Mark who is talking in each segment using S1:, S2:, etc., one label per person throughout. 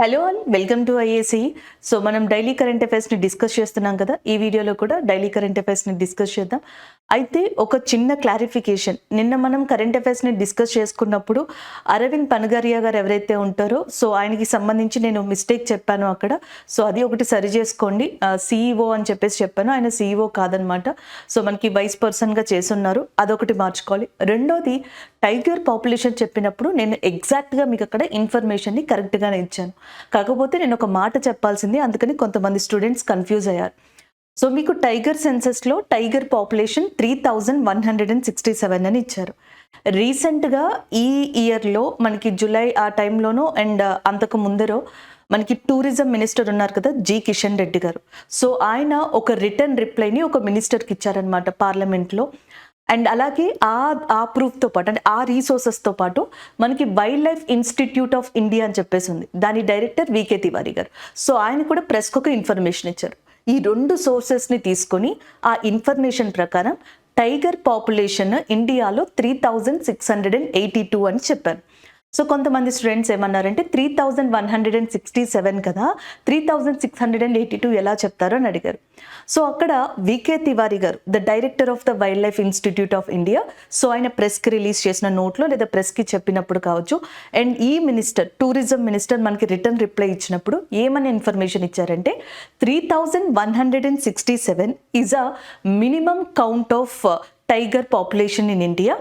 S1: Hello all welcome to IAC. So మనం daily current అఫైర్స్ని discuss చేస్తున్నాం కదా. ఈ వీడియోలో కూడా డైలీ కరెంట్ అఫైర్స్ని డిస్కస్ చేద్దాం. అయితే ఒక చిన్న క్లారిఫికేషన్, నిన్న మనం కరెంట్ అఫైర్స్ని డిస్కస్ చేసుకున్నప్పుడు అరవింద్ పనగారియా గారు ఎవరైతే ఉంటారో సో ఆయనకి సంబంధించి నేను మిస్టేక్ చెప్పాను అక్కడ. సో అది ఒకటి సరి చేసుకోండి. సిఇఓ అని చెప్పేసి చెప్పాను, ఆయన సిఇఓ కాదనమాట. సో మనకి వైస్ పర్సన్గా చేసున్నారు, అదొకటి మార్చుకోవాలి. రెండోది, టైగర్ పాపులేషన్ చెప్పినప్పుడు నేను ఎగ్జాక్ట్గా మీకు అక్కడ ఇన్ఫర్మేషన్ని కరెక్ట్గానే ఇచ్చాను. కాకపోతే నేను ఒక మాట చెప్పాల్సింది, అందుకని కొంతమంది స్టూడెంట్స్ కన్ఫ్యూజ్ అయ్యారు. సో మీకు టైగర్ సెన్సస్లో టైగర్ పాపులేషన్ 3167 అని ఇచ్చారు. రీసెంట్గా ఈ ఇయర్లో మనకి జూలై ఆ టైంలోనూ అండ్ అంతకు ముందరో మనకి టూరిజం మినిస్టర్ ఉన్నారు కదా, జి కిషన్ రెడ్డి గారు. సో ఆయన ఒక రిటర్న్ రిప్లైని ఒక మినిస్టర్కి ఇచ్చారనమాట పార్లమెంట్లో. అండ్ అలాగే ఆ ప్రూఫ్తో పాటు, అంటే ఆ రీసోర్సెస్తో పాటు మనకి wild life institute of India అని చెప్పేసి ఉంది, దాని డైరెక్టర్ వికే తివారీ గారు. సో ఆయన కూడా ప్రెస్కి ఒక ఇన్ఫర్మేషన్ ఇచ్చారు. ఈ రెండు సోర్సెస్ని తీసుకొని ఆ ఇన్ఫర్మేషన్ ప్రకారం టైగర్ పాపులేషన్ ఇండియాలో 3682 అని చెప్పారు. సో కొంతమంది స్టూడెంట్స్ ఏమన్నారంటే 3167 కదా, 3682 ఎలా చెప్తారో అని అడిగారు. సో అక్కడ వికే తివారీ గారు, the director of the wild life institute of India, so ఆయన ప్రెస్కి రిలీజ్ చేసిన నోట్లో లేదా ప్రెస్కి చెప్పినప్పుడు కావచ్చు. అండ్ ఈ మినిస్టర్, టూరిజం మినిస్టర్ మనకి రిటర్న్ రిప్లై ఇచ్చినప్పుడు ఏమని ఇన్ఫర్మేషన్ ఇచ్చారంటే 3167 is a minimum count of tiger population in India.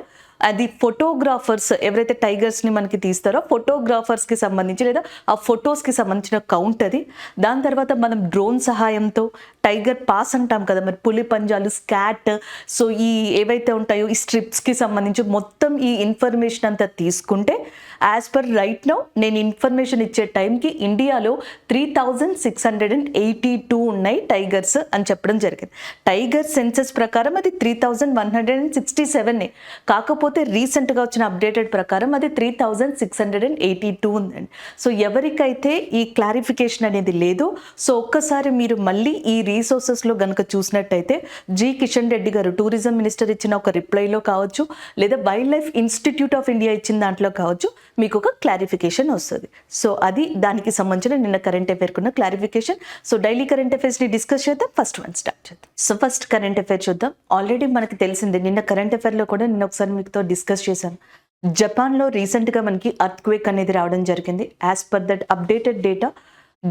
S1: అది ఫోటోగ్రాఫర్స్ ఎవరైతే టైగర్స్ని మనకి తీస్తారో ఫోటోగ్రాఫర్స్కి సంబంధించి లేదా ఆ ఫొటోస్కి సంబంధించిన కౌంట్ అది. దాని తర్వాత మనం డ్రోన్ సహాయంతో టైగర్ పాస్ అంటాం కదా, మరి పులి పంజాలు, స్కాట్, సో ఈ ఏవైతే ఉంటాయో ఈ స్ట్రిప్స్కి సంబంధించి మొత్తం ఈ ఇన్ఫర్మేషన్ అంతా తీసుకుంటే యాజ్ పర్ రైట్ నౌ నేను ఇన్ఫర్మేషన్ ఇచ్చే టైంకి ఇండియాలో 3682 ఉన్నాయి టైగర్స్ అని చెప్పడం జరిగింది. టైగర్ సెన్సస్ ప్రకారం అది 3167, కాకపోతే రీసెంట్గా వచ్చిన అప్డేటెడ్ ప్రకారం అది 3682 ఉందండి. సో ఎవరికైతే ఈ క్లారిఫికేషన్ అనేది లేదో, సో ఒక్కసారి మీరు మళ్ళీ ఈ రీసోర్సెస్లో కనుక చూసినట్టయితే జి కిషన్ రెడ్డి గారు టూరిజం మినిస్టర్ ఇచ్చిన ఒక రిప్లైలో కావచ్చు, లేదా wild life institute of India ఇచ్చిన దాంట్లో కావచ్చు, మీకు ఒక క్లారిఫికేషన్ వస్తుంది. సో అది దానికి సంబంధించిన నిన్న కరెంట్ అఫైర్కున్న క్లారిఫికేషన్. సో డైలీ కరెంట్ అఫైర్స్ని డిస్కస్ చేద్దాం. ఫస్ట్ వన్ స్టార్ట్ చేద్దాం. సో ఫస్ట్ కరెంట్ అఫైర్ చూద్దాం. ఆల్రెడీ మనకి తెలిసిందే, నిన్న కరెంట్ అఫైర్లో కూడా నిన్న ఒకసారి మీతో డిస్కస్ చేశాను. జపాన్లో రీసెంట్గా మనకి అర్త్క్వేక్ అనేది రావడం జరిగింది. As per that updated data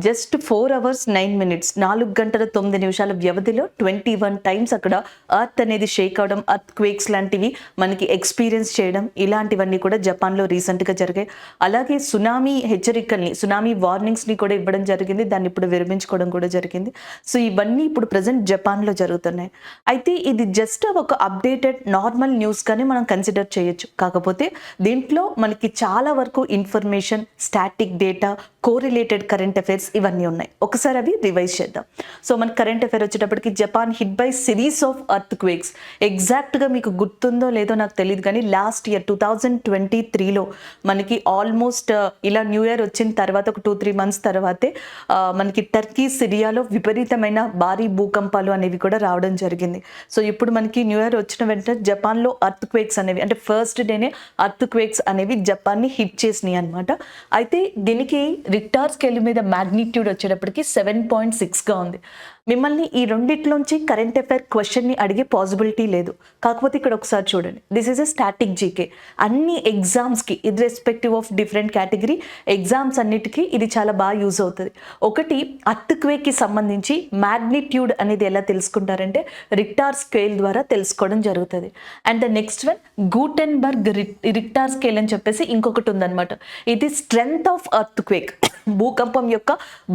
S1: just 4 hours 9 minutes 4 గంటల 9 నిమిషాల వ్యవధిలో 21 times అక్కడ అర్త్ అనేది షేక్ అవడం, అర్త్ క్వేక్స్ లాంటివి మనకి ఎక్స్పీరియన్స్ చేయడం, ఇలాంటివన్నీ కూడా జపాన్లో రీసెంట్గా జరిగాయి. అలాగే సునామీ హెచ్చరికల్ని, సునామీ వార్నింగ్స్ని కూడా ఇవ్వడం జరిగింది, దాన్ని ఇప్పుడు విరమించుకోవడం కూడా జరిగింది. సో ఇవన్నీ ఇప్పుడు ప్రజెంట్ జపాన్లో జరుగుతున్నాయి. అయితే ఇది జస్ట్ ఒక అప్డేటెడ్ నార్మల్ న్యూస్గానే మనం కన్సిడర్ చేయొచ్చు. కాకపోతే దీంట్లో మనకి చాలా వరకు information, static data, correlated current affairs ఇవన్నీ ఉన్నాయి. ఒకసారి అవి రివైజ్ చేద్దాం. సో మన కరెంట్ అఫైర్ వచ్చేటప్పటికి Japan hit by series of earth quakes. ఎగ్జాక్ట్గా మీకు గుర్తుందో లేదో నాకు తెలియదు, కానీ లాస్ట్ ఇయర్ 2023లో మనకి ఆల్మోస్ట్ ఇలా న్యూ ఇయర్ వచ్చిన తర్వాత ఒక 2-3 months తర్వాతే మనకి టర్కీ, సిరియాలో విపరీతమైన భారీ భూకంపాలు అనేవి కూడా రావడం జరిగింది. సో ఇప్పుడు మనకి న్యూ ఇయర్ వచ్చిన వెంటనే జపాన్లో అర్త్ క్వేక్స్ అనేవి, అంటే ఫస్ట్ డేనే అర్త్ క్వేక్స్ అనేవి జపాన్ని హిట్ చేసినాయి అనమాట. అయితే దీనికి రిక్టార్ స్కేల్ మీద మ్యాగ్నిట్యూడ్ వచ్చేటప్పటికి 7.6గా ఉంది. మిమ్మల్ని ఈ రెండిట్లోంచి కరెంట్ అఫైర్ క్వశ్చన్ని అడిగే పాసిబిలిటీ లేదు. కాకపోతే ఇక్కడ ఒకసారి చూడండి, this is a static GK. అన్ని ఎగ్జామ్స్కి irrespective of different category exams అన్నిటికీ ఇది చాలా బాగా యూజ్ అవుతుంది. ఒకటి, అర్త్ క్వేక్కి సంబంధించి మ్యాగ్నిట్యూడ్ అనేది ఎలా తెలుసుకుంటారంటే రిక్టార్ స్కేల్ ద్వారా తెలుసుకోవడం జరుగుతుంది. And the next one, Gutenberg Richter scale అని చెప్పేసి ఇంకొకటి ఉందన్నమాట. ఇది స్ట్రెంగ్త్ ఆఫ్ అర్త్ క్వేక్, భూకంపం యొక్క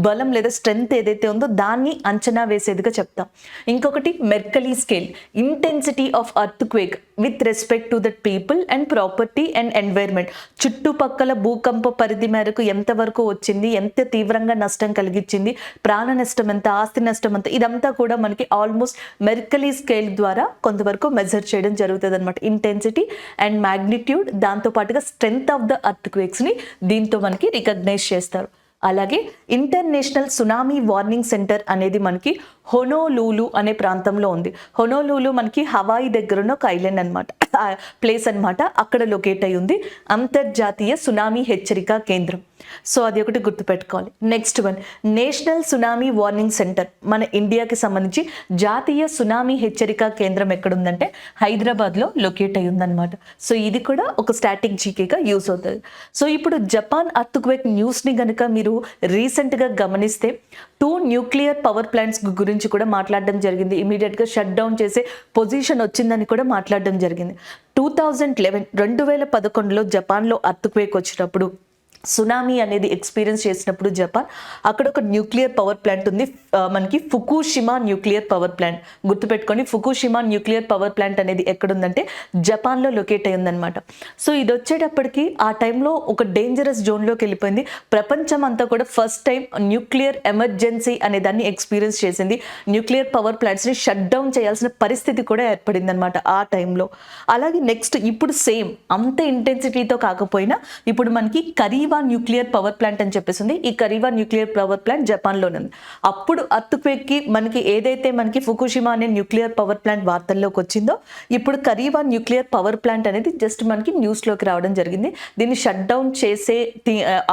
S1: బలం లేదా స్ట్రెంగ్త్ ఏదైతే ఉందో దాన్ని అంచనా వేసేదిగా చెప్తాం. ఇంకొకటి Mercalli scale, intensity of earthquake with respect to that people and property and environment. చుట్టుపక్కల భూకంప పరిధి మేరకు ఎంతవరకు వచ్చింది, ఎంత తీవ్రంగా నష్టం కలిగించింది, ప్రాణ నష్టం ఎంత, ఆస్తి నష్టం ఎంత, ఇదంతా కూడా మనకి ఆల్మోస్ట్ మెర్కలీ స్కేల్ ద్వారా కొంతవరకు మెజర్ చేయడం జరుగుతుంది అనమాట. ఇంటెన్సిటీ అండ్ మ్యాగ్నిట్యూడ్, దాంతోపాటుగా స్ట్రెంగ్త్ ఆఫ్ ద అర్త్ క్వేక్స్ని దీంతో మనకి రికగ్నైజ్ చేస్తారు. అలాగే ఇంటర్నేషనల్ సునామీ వార్నింగ్ సెంటర్ అనేది మనకి హొనోలూలు అనే ప్రాంతంలో ఉంది. హొనోలూలు మనకి హవాయి దగ్గర ఉన్న ఒక ఐలాండ్ అనమాట, ప్లేస్ అనమాట. అక్కడ లొకేట్ అయి ఉంది అంతర్జాతీయ సునామీ హెచ్చరిక కేంద్రం. సో అది ఒకటి గుర్తుపెట్టుకోవాలి. Next one, national tsunami warning centre. మన ఇండియాకి సంబంధించి జాతీయ సునామీ హెచ్చరిక కేంద్రం ఎక్కడుందంటే హైదరాబాద్లో లొకేట్ అయి ఉందన్నమాట. సో ఇది కూడా ఒక స్టాటిక్ జీకేగా యూస్ అవుతుంది. సో ఇప్పుడు జపాన్ అర్త్క్వేక్ న్యూస్ని కనుక మీరు రీసెంట్గా గమనిస్తే 2 న్యూక్లియర్ పవర్ ప్లాంట్స్ గురించి కూడా మాట్లాడడం జరిగింది. ఇమీడియట్గా షట్ డౌన్ చేసే పొజిషన్ వచ్చిందని కూడా మాట్లాడడం జరిగింది. 2011లో జపాన్లో అర్త్క్వేక్ వచ్చినప్పుడు, సునామీ అనేది ఎక్స్పీరియన్స్ చేసినప్పుడు జపాన్, అక్కడ ఒక న్యూక్లియర్ పవర్ ప్లాంట్ ఉంది, మనకి ఫుకుషిమా న్యూక్లియర్ పవర్ ప్లాంట్. గుర్తుపెట్టుకొని, ఫుకుషిమా న్యూక్లియర్ పవర్ ప్లాంట్ అనేది ఎక్కడుందంటే జపాన్లో లొకేట్ అయ్యి ఉందన్నమాట. సో ఇది వచ్చేటప్పటికి ఆ టైంలో ఒక డేంజరస్ జోన్లోకి వెళ్ళిపోయింది. ప్రపంచం అంతా కూడా ఫస్ట్ టైం న్యూక్లియర్ ఎమర్జెన్సీ అనే దాన్ని ఎక్స్పీరియన్స్ చేసింది. న్యూక్లియర్ పవర్ ప్లాంట్స్ని షట్ డౌన్ చేయాల్సిన పరిస్థితి కూడా ఏర్పడింది అనమాట ఆ టైంలో. అలాగే నెక్స్ట్ ఇప్పుడు సేమ్ అంత ఇంటెన్సిటీతో కాకపోయినా ఇప్పుడు మనకి కరీవా న్యూక్లియర్ పవర్ ప్లాంట్ అని చెప్పేసింది. ఈ కరీవా న్యూక్లియర్ పవర్ ప్లాంట్ జపాన్లోనే ఉంది. అప్పుడు అర్త్క్వేక్కి మనకి ఏదైతే మనకి ఫుకుషిమా అనే న్యూక్లియర్ పవర్ ప్లాంట్ వార్తల్లోకి వచ్చిందో, ఇప్పుడు కరీవా న్యూక్లియర్ పవర్ ప్లాంట్ అనేది జస్ట్ మనకి న్యూస్లోకి రావడం జరిగింది. దీన్ని షట్ డౌన్ చేసే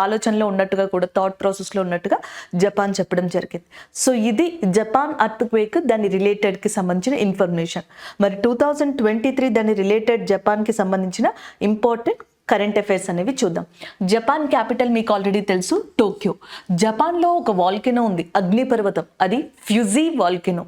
S1: ఆలోచనలో ఉన్నట్టుగా కూడా, థాట్ ప్రాసెస్లో ఉన్నట్టుగా జపాన్ చెప్పడం జరిగింది. సో ఇది జపాన్ అర్త్క్వేక్ దాని రిలేటెడ్కి సంబంధించిన ఇన్ఫర్మేషన్. మరి 2023 దాని రిలేటెడ్ జపాన్కి సంబంధించిన ఇంపార్టెంట్ కరెంట్ అఫైర్స్ అనేవి చూద్దాం. జపాన్ క్యాపిటల్ మీకు ఆల్రెడీ తెలుసు, టోక్యో. జపాన్లో ఒక వాల్కెనో ఉంది, అగ్నిపర్వతం. అది ఫ్యూజీ వాల్కెనో.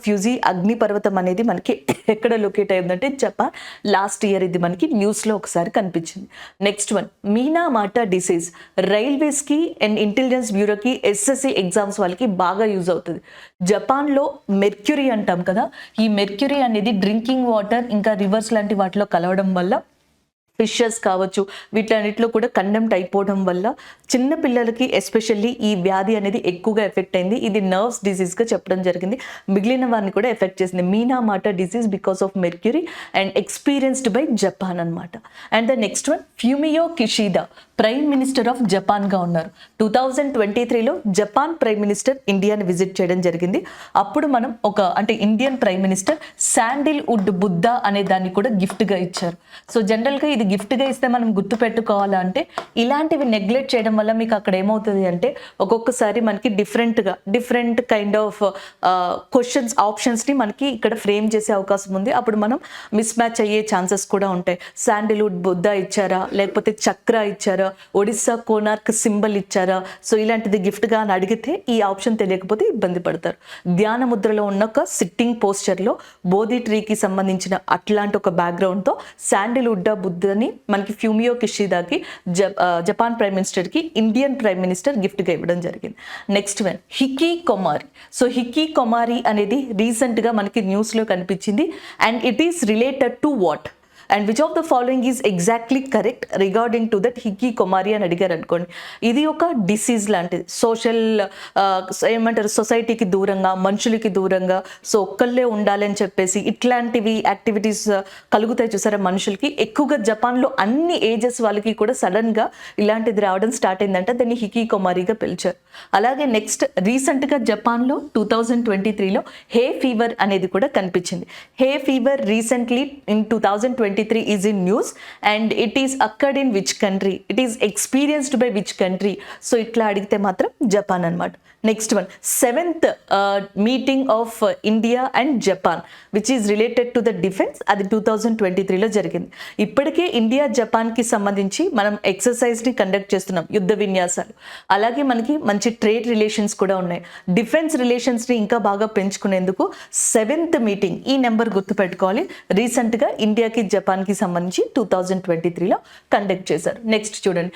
S1: ఫ్యూజీ అగ్నిపర్వతం అనేది మనకి ఎక్కడ లొకేట్ అయ్యిందంటే జపాన్. లాస్ట్ ఇయర్ ఇది మనకి న్యూస్లో ఒకసారి కనిపించింది. Next one, Minamata disease. రైల్వేస్కి అండ్ ఇంటెలిజెన్స్ బ్యూరోకి, ఎస్ఎస్సి ఎగ్జామ్స్ వాళ్ళకి బాగా యూజ్ అవుతుంది. జపాన్లో మెర్క్యూరీ అంటాం కదా, ఈ మెర్క్యూరీ అనేది డ్రింకింగ్ వాటర్ ఇంకా రివర్స్ లాంటి వాటిలో కలవడం వల్ల, ఫిషెస్ కావచ్చు, వీటన్నిటిలో కూడా కండెమ్ట్ అయిపోవడం వల్ల చిన్న పిల్లలకి ఎస్పెషల్లీ ఈ వ్యాధి అనేది ఎక్కువగా ఎఫెక్ట్ అయింది. ఇది నర్వ్స్ డిసీజ్గా చెప్పడం జరిగింది. మిగిలిన వారిని కూడా ఎఫెక్ట్ చేసింది. Minamata disease because of mercury and experienced by Japan అనమాట. And the next one, Fumio Kishida prime minister of జపాన్గా ఉన్నారు. 2023లో జపాన్ ప్రైమ్ మినిస్టర్ ఇండియాని విజిట్ చేయడం జరిగింది. అప్పుడు మనం Indian prime minister sandalwood Buddha అనే దాన్ని కూడా గిఫ్ట్గా ఇచ్చారు. సో జనరల్గా ఇది గిఫ్ట్గా ఇస్తే మనం గుర్తుపెట్టుకోవాలంటే, ఇలాంటివి నెగ్లెక్ట్ చేయడం వల్ల మీకు అక్కడ ఏమవుతుంది అంటే, ఒక్కొక్కసారి మనకి డిఫరెంట్ కైండ్ ఆఫ్ క్వశ్చన్స్, ఆప్షన్స్ని మనకి ఇక్కడ ఫ్రేమ్ చేసే అవకాశం ఉంది. అప్పుడు మనం మిస్ మ్యాచ్ అయ్యే ఛాన్సెస్ కూడా ఉంటాయి. శాండిల్వుడ్ బుద్ధ ఇచ్చారా, లేకపోతే చక్ర ఇచ్చారా, ఒడిస్సా కోనార్క్ సింబల్ ఇచ్చారా, సో ఇలాంటిది గిఫ్ట్గా అని అడిగితే ఈ ఆప్షన్ తెలియకపోతే ఇబ్బంది పడతారు. ధ్యాన ముద్రలో ఉన్న ఒక సిట్టింగ్ పోస్చర్లో బోధి ట్రీకి సంబంధించిన అట్లాంటి ఒక బ్యాక్గ్రౌండ్తో శాండిల్వుడ్ బుద్ధని మనకి ఫ్యూమియో కిషిదాకి జపాన్ ప్రైమ్ మినిస్టర్కి ఇండియన్ ప్రైమ్ మినిస్టర్ గిఫ్ట్గా ఇవ్వడం జరిగింది. Next one, hikikomori. So hikikomori అనేది రీసెంట్గా మనకి న్యూస్లో కనిపించింది. And it is related to what? And which of the following is exactly correct regarding to that hikikomori అని అడిగారు అనుకోండి. ఇది ఒక డిసీజ్ లాంటిది. సొసైటీకి దూరంగా, మనుషులకి దూరంగా, సో ఒక్కళ్ళే ఉండాలని చెప్పేసి ఇట్లాంటివి యాక్టివిటీస్ కలుగుతాయి చూసారా మనుషులకి. ఎక్కువగా జపాన్లో అన్ని ఏజెస్ వాళ్ళకి కూడా సడన్గా ఇలాంటిది రావడం స్టార్ట్ అయిందంటే దాన్ని హికికొమారిగా పిలిచారు. అలాగే నెక్స్ట్, రీసెంట్గా జపాన్లో 2023లో హే ఫీవర్ అనేది కూడా కనిపించింది. Hay fever recently in 2023 is in news and it is occurred in which country? It is experienced by which country? So itla adigithe matram Japan anamata. Next one, 7th meeting of India and Japan which is related to the defense, అది 2023లో జరిగింది. ఇప్పటికే India జపాన్కి సంబంధించి మనం ఎక్సర్సైజ్ని conduct చేస్తున్నాం, యుద్ధ విన్యాసాలు. అలాగే మనకి మంచి ట్రేడ్ రిలేషన్స్ కూడా ఉన్నాయి. డిఫెన్స్ రిలేషన్స్ని ఇంకా బాగా పెంచుకునేందుకు 7th మీటింగ్, ఈ నెంబర్ గుర్తుపెట్టుకోవాలి, రీసెంట్గా ఇండియాకి జపాన్కి సంబంధించి 2023లో కండక్ట్ చేశారు. నెక్స్ట్ చూడండి,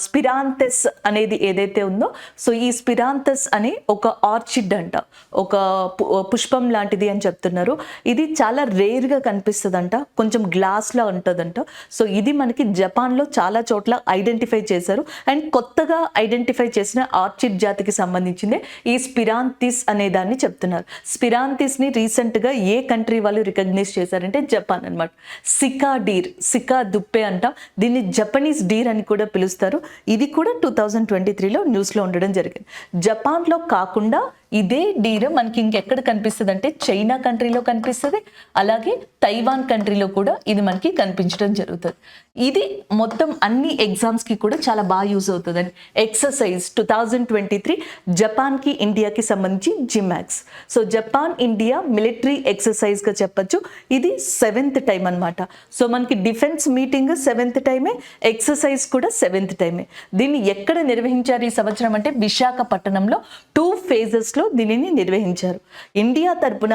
S1: స్పిరాంథెస్ అనేది ఏదైతే ఉందో, సో ఈ స్పిరాంథస్ అనే ఒక ఆర్చిడ్ అంట, ఒక పుష్పం లాంటిది అని చెప్తున్నారు. ఇది చాలా రేర్గా కనిపిస్తుందంట, కొంచెం గ్లాస్లా ఉంటుందంట. సో ఇది మనకి జపాన్లో చాలా చోట్ల ఐడెంటిఫై చేశారు. అండ్ కొత్తగా ఐడెంటిఫై చేసిన ఆర్చిడ్ జాతికి సంబంధించిందే ఈ స్పిరాంథిస్ అనే దాన్ని చెప్తున్నారు. స్పిరాంథిస్ని రీసెంట్గా ఏ కంట్రీ వాళ్ళు రికగ్నైజ్ చేశారంటే జపాన్. జపాన్ అన్నమాట. సికా డీర్, సికా దుప్పే అంటాం, దీన్ని జపనీస్ డీర్ అని కూడా పిలుస్తారు. ఇది కూడా 2023లో న్యూస్లో ఉండడం జరిగింది. జపాన్లో కాకుండా ఇదే డీర్ మనకి ఇంకెక్కడ కనిపిస్తుంది అంటే చైనా కంట్రీలో కనిపిస్తుంది, అలాగే తైవాన్ కంట్రీలో కూడా ఇది మనకి కనిపించడం జరుగుతుంది. ఇది మొత్తం అన్ని ఎగ్జామ్స్కి కూడా చాలా బాగా యూజ్ అవుతుందండి. ఎక్సర్సైజ్ 2023 జపాన్కి ఇండియాకి సంబంధించి జిమాక్స్. సో జపాన్ ఇండియా మిలిటరీ ఎక్సర్సైజ్గా చెప్పచ్చు. ఇది 7th టైం అనమాట. సో మనకి డిఫెన్స్ మీటింగ్ 7th టైమే, ఎక్సర్సైజ్ కూడా 7th టైమే. దీన్ని ఎక్కడ నిర్వహించారు ఈ సంవత్సరం అంటే విశాఖపట్నంలో 2 phases దీనిని నిర్వహించారు. ఇండియా తరపున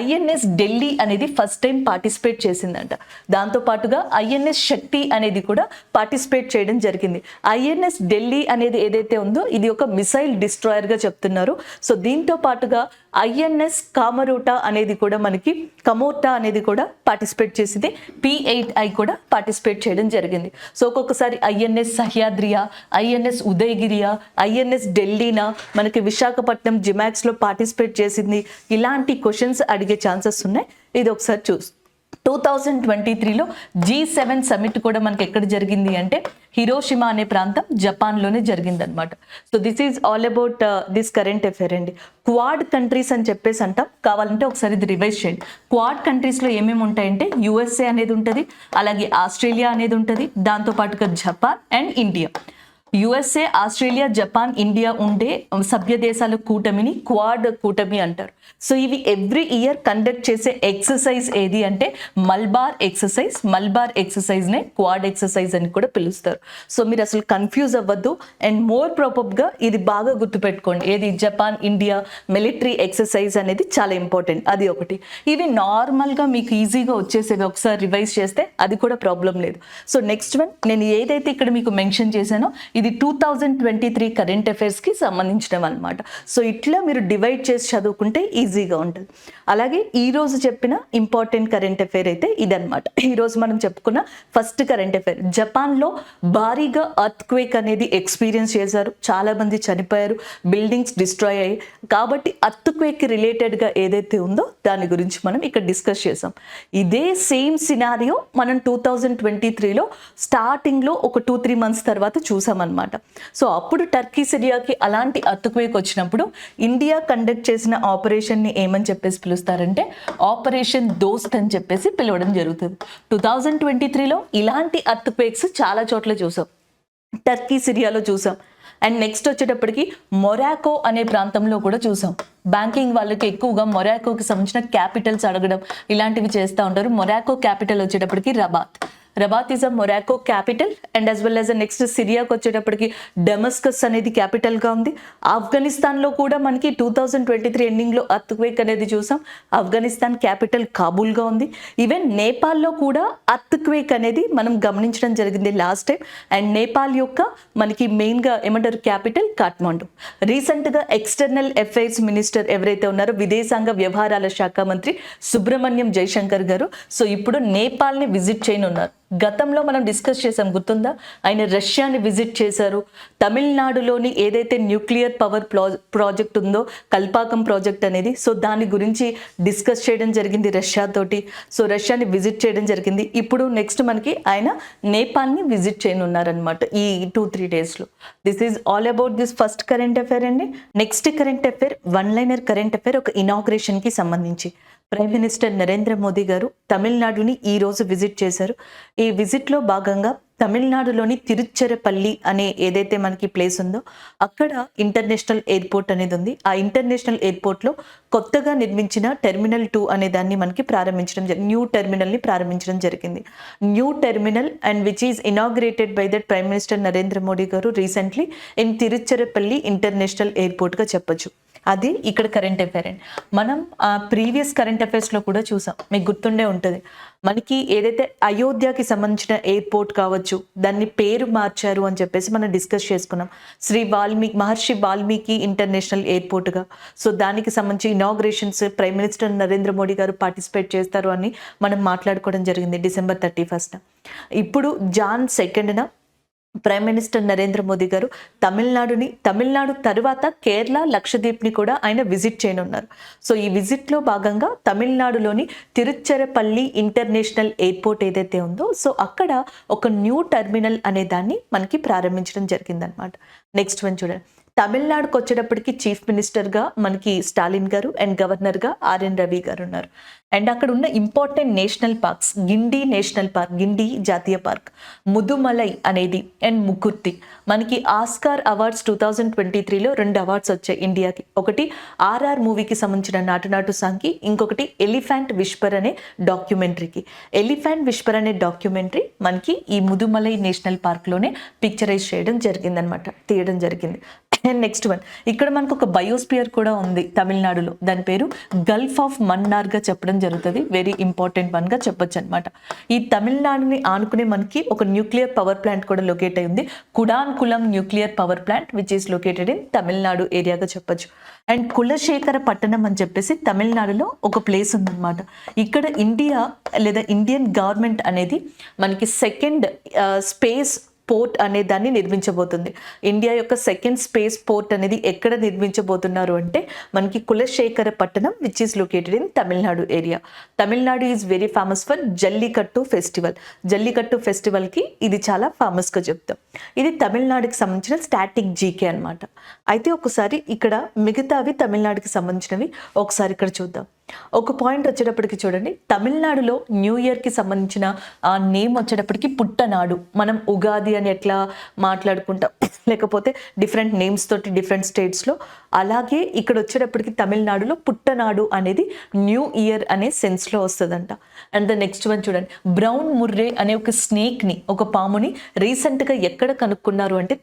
S1: ఐఎన్ఎస్ ఢిల్లీ అనేది ఫస్ట్ టైం పార్టిసిపేట్ చేసిందంట. దాంతో పాటుగా ఐఎన్ఎస్ శక్తి అనేది కూడా పార్టిసిపేట్ చేయడం జరిగింది. ఐఎన్ఎస్ ఢిల్లీ అనేది ఏదైతే ఉందో ఇది ఒక మిసైల్ డిస్ట్రాయర్ గా చెప్తున్నారు. సో దీంతో పాటుగా ఐఎన్ఎస్ కామరోటా అనేది కూడా మనకి కమోటా అనేది కూడా పార్టిసిపేట్ చేసింది. P8I కూడా పార్టిసిపేట్ చేయడం జరిగింది. సో ఒక్కొక్కసారి ఐఎన్ఎస్ సహ్యాద్రియా, ఐఎన్ఎస్ ఉదయగిరియా, ఐఎన్ఎస్ ఢిల్లీనా మనకి విశాఖపట్నం జిమాక్స్లో పార్టిసిపేట్ చేసింది. ఇలాంటి క్వశ్చన్స్ అడిగే ఛాన్సెస్ ఉన్నాయి. ఇది ఒకసారి 2023లో G7 సమిట్ కూడా మనకి ఎక్కడ జరిగింది అంటే హిరోషిమా అనే ప్రాంతం జపాన్లోనే జరిగిందనమాట. So this is all about this current affair అండి. క్వాడ్ కంట్రీస్ అని చెప్పేసి అంటాం, కావాలంటే ఒకసారి ఇది రివైజ్ చేయండి. క్వాడ్ కంట్రీస్లో ఏమేమి ఉంటాయంటే USA అనేది ఉంటుంది, అలాగే ఆస్ట్రేలియా అనేది ఉంటుంది, దాంతోపాటుగా Japan and India. USA, Australia, Japan, India ఉండే సభ్య దేశాల కూటమిని క్వాడ్ కూటమి అంటారు. సో ఇవి ఎవ్రీ ఇయర్ కండక్ట్ చేసే ఎక్సర్సైజ్ ఏది అంటే మల్బార్ ఎక్సర్సైజ్. మల్బార్ ఎక్సర్సైజ్నే క్వాడ్ ఎక్సర్సైజ్ అని కూడా పిలుస్తారు. సో మీరు అసలు కన్ఫ్యూజ్ అవ్వద్దు అండ్ మోర్ ప్రాపర్గా ఇది బాగా గుర్తుపెట్టుకోండి. ఏది జపాన్ ఇండియా మిలిటరీ ఎక్సర్సైజ్ అనేది చాలా ఇంపార్టెంట్. అది ఒకటి. ఇవి నార్మల్గా మీకు ఈజీగా వచ్చేసేవి, ఒకసారి రివైజ్ చేస్తే అది కూడా ప్రాబ్లం లేదు. సో నెక్స్ట్ వన్ నేను ఏదైతే ఇక్కడ మీకు మెన్షన్ చేశానో ఇది 2023 కరెంట్ అఫైర్స్కి సంబంధించినవి అనమాట. సో ఇట్లా మీరు డివైడ్ చేసి చదువుకుంటే ఈజీగా ఉంటుంది. అలాగే ఈరోజు చెప్పిన ఇంపార్టెంట్ కరెంట్ అఫైర్ అయితే ఇదనమాట. ఈరోజు మనం చెప్పుకున్న ఫస్ట్ కరెంట్ అఫైర్, జపాన్లో భారీగా అర్త్క్వేక్ అనేది ఎక్స్పీరియన్స్ చేశారు, చాలామంది చనిపోయారు, బిల్డింగ్స్ డిస్ట్రాయ్ అయ్యాయి. కాబట్టి అర్త్క్వేక్ రిలేటెడ్గా ఏదైతే ఉందో దాని గురించి మనం ఇక్కడ డిస్కస్ చేసాం. ఇదే సేమ్ సినారియో మనం 2023లో స్టార్టింగ్లో ఒక 2-3 months తర్వాత చూసామన్నమాట. సో అప్పుడు టర్కీ సిరియాకి అలాంటి అర్త్క్వేక్ వచ్చినప్పుడు ఇండియా కండక్ట్ చేసిన ఆపరేషన్ని ఏమని చెప్పేసి పిలుస్తారంటే ఆపరేషన్ దోస్త్ అని చెప్పేసి పిలవడం జరుగుతుంది. 2023లో ఇలాంటి అర్త్క్వేక్స్ చాలా చోట్ల చూసాం. టర్కీ సిరియాలో చూసాం. అండ్ నెక్స్ట్ వచ్చేటప్పటికి మొరాకో అనే ప్రాంతంలో కూడా చూసాం. బ్యాంకింగ్ వాళ్ళకి ఎక్కువగా మొరాకోకి సంబంధించిన క్యాపిటల్స్ అడగడం ఇలాంటివి చేస్తూ ఉంటారు. మొరాకో క్యాపిటల్ వచ్చేటప్పటికి Rabat. Rabat is a Morocco capital and as well as next సిరియాకి వచ్చేటప్పటికి డెమస్కస్ అనేది క్యాపిటల్గా ఉంది. ఆఫ్ఘనిస్తాన్లో కూడా మనకి 2023 ఎండింగ్లో అర్త్క్వేక్ అనేది చూసాం. ఆఫ్ఘనిస్తాన్ క్యాపిటల్ కాబూల్గా ఉంది. ఈవెన్ నేపాల్లో కూడా అర్త్క్వేక్ అనేది మనం గమనించడం జరిగింది లాస్ట్ టైం. అండ్ నేపాల్ యొక్క మనకి మెయిన్గా ఏమంటారు క్యాపిటల్ కాఠ్మండు. రీసెంట్గా ఎక్స్టర్నల్ అఫైర్స్ మినిస్టర్ ఎవరైతే ఉన్నారో విదేశాంగ వ్యవహారాల శాఖ మంత్రి సుబ్రహ్మణ్యం జైశంకర్ గారు సో ఇప్పుడు నేపాల్ని విజిట్ చేయనున్నారు. గతంలో మనం డిస్కస్ చేసాం, గుర్తుందా? ఆయన రష్యాని విజిట్ చేశారు. తమిళనాడులోని ఏదైతే న్యూక్లియర్ పవర్ ప్రాజెక్ట్ ఉందో కల్పాకం ప్రాజెక్ట్ అనేది, సో దాని గురించి డిస్కస్ చేయడం జరిగింది రష్యాతోటి. సో రష్యాని విజిట్ చేయడం జరిగింది. ఇప్పుడు నెక్స్ట్ మనకి ఆయన నేపాల్ని విజిట్ చేయనున్నారనమాట ఈ 2-3 daysలో. This is all about this first current affair అండి. Next current affair, one liner current affair, ఒక ఇనాగ్రేషన్కి సంబంధించి. ప్రైమ్ మినిస్టర్ నరేంద్ర మోదీ గారు తమిళనాడుని ఈరోజు విజిట్ చేశారు. ఈ విజిట్లో భాగంగా తమిళనాడులోని తిరుచిరపల్లి అనే ఏదైతే మనకి ప్లేస్ ఉందో అక్కడ ఇంటర్నేషనల్ ఎయిర్పోర్ట్ అనేది ఉంది. ఆ ఇంటర్నేషనల్ ఎయిర్పోర్ట్లో కొత్తగా నిర్మించిన టెర్మినల్ 2 అనే దాన్ని మనకి న్యూ టెర్మినల్ని ప్రారంభించడం జరిగింది. New terminal and which is inaugurated by that prime minister Narendra Modi గారు రీసెంట్లీ ఇన్ తిరుచిరపల్లి ఇంటర్నేషనల్ ఎయిర్పోర్ట్గా చెప్పొచ్చు. అది ఇక్కడ కరెంట్ అఫైర్ అండి. మనం ప్రీవియస్ కరెంట్ అఫైర్స్లో కూడా చూసాం, మీకు గుర్తుండే ఉంటుంది. మనకి ఏదైతే అయోధ్యకి సంబంధించిన ఎయిర్పోర్ట్ కావచ్చు దాన్ని పేరు మార్చారు అని చెప్పేసి మనం డిస్కస్ చేసుకున్నాం. మహర్షి వాల్మీకి ఇంటర్నేషనల్ ఎయిర్పోర్ట్గా. సో దానికి సంబంధించి inaugurations prime minister Narendra Modi గారు పార్టిసిపేట్ చేస్తారు అని మనం మాట్లాడుకోవడం జరిగింది December 31st. ఇప్పుడు Jan 2న ప్రైమ్ మినిస్టర్ నరేంద్ర మోదీ గారు తమిళనాడు తర్వాత కేరళ, లక్షద్వీప్ని కూడా ఆయన విజిట్ చేయనున్నారు. సో ఈ విజిట్లో భాగంగా తమిళనాడులోని తిరుచిరపల్లి ఇంటర్నేషనల్ ఎయిర్పోర్ట్ ఏదైతే ఉందో, సో అక్కడ ఒక న్యూ టెర్మినల్ అనే దాన్ని మనకి ప్రారంభించడం జరిగిందనమాట. నెక్స్ట్ వన్ చూడండి. తమిళనాడుకు వచ్చేటప్పటికి చీఫ్ మినిస్టర్గా మనకి స్టాలిన్ గారు అండ్ గవర్నర్గా ఆర్ఎన్ రవి గారు ఉన్నారు. అండ్ అక్కడ ఉన్న important national parks, Guindy national park, Guindy జాతీయ పార్క్, ముదుమలై అనేది అండ్ ముకుర్తి. మనకి ఆస్కార్ అవార్డ్స్ 2023లో 2 అవార్డ్స్ వచ్చాయి ఇండియాకి. ఒకటి ఆర్ఆర్ మూవీకి సంబంధించిన నాటు నాటు సాంగ్కి, ఇంకొకటి ఎలిఫెంట్ విస్పర్ అనే డాక్యుమెంటరీకి. ఎలిఫెంట్ విస్పర్ అనే డాక్యుమెంటరీ మనకి ఈ ముదుమలై నేషనల్ పార్క్లోనే పిక్చరైజ్ తీయడం జరిగింది. అండ్ నెక్స్ట్ వన్, ఇక్కడ మనకు ఒక బయోస్పియర్ కూడా ఉంది తమిళనాడులో. దాని పేరు గల్ఫ్ ఆఫ్ మన్నార్గా చెప్పడం జరుగుతుంది. వెరీ ఇంపార్టెంట్ వన్గా చెప్పొచ్చు అనమాట. ఈ తమిళనాడుని ఆనుకునే మనకి ఒక న్యూక్లియర్ పవర్ ప్లాంట్ కూడా లొకేట్ అయింది, Kudankulam nuclear power plant, which is located in Tamil Nadu ఏరియాగా చెప్పొచ్చు. అండ్ కులశేఖర పట్టణం అని చెప్పేసి తమిళనాడులో ఒక ప్లేస్ ఉందన్నమాట. ఇక్కడ ఇండియన్ గవర్నమెంట్ అనేది మనకి సెకండ్ స్పేస్ పోర్ట్ అనే దాన్ని నిర్మించబోతుంది. ఇండియా యొక్క సెకండ్ స్పేస్ పోర్ట్ అనేది ఎక్కడ నిర్మించబోతున్నారు అంటే మనకి కులశేఖర పట్టణం, which is located in Tamil Nadu area. Tamil Nadu is very famous for Jallikattu festival. Jallikattu ఫెస్టివల్కి ఇది చాలా ఫేమస్గా చెప్తాం. ఇది తమిళనాడుకి సంబంధించిన స్టాటిక్ జీకే అనమాట. అయితే ఒకసారి ఇక్కడ మిగతావి తమిళనాడుకి సంబంధించినవి ఒకసారి ఇక్కడ చూద్దాం. ఒక పాయింట్ వచ్చేటప్పటికి చూడండి, తమిళనాడులో న్యూ ఇయర్కి సంబంధించిన ఆ నేమ్ వచ్చేటప్పటికి పుట్టనాడు. మనం ఉగాది అని ఎట్లా మాట్లాడుకుంటాం, లేకపోతే డిఫరెంట్ నేమ్స్ తోటి డిఫరెంట్ స్టేట్స్లో, అలాగే ఇక్కడ వచ్చేటప్పటికి తమిళనాడులో పుట్టనాడు అనేది న్యూ ఇయర్ అనే సెన్స్లో వస్తుందంట. అండ్ ద నెక్స్ట్ వన్ చూడండి, బ్రౌన్ ముర్రే అనే ఒక స్నేక్ని, ఒక పాముని రీసెంట్గా ఎక్కడ కనుక్కున్నారు అంటే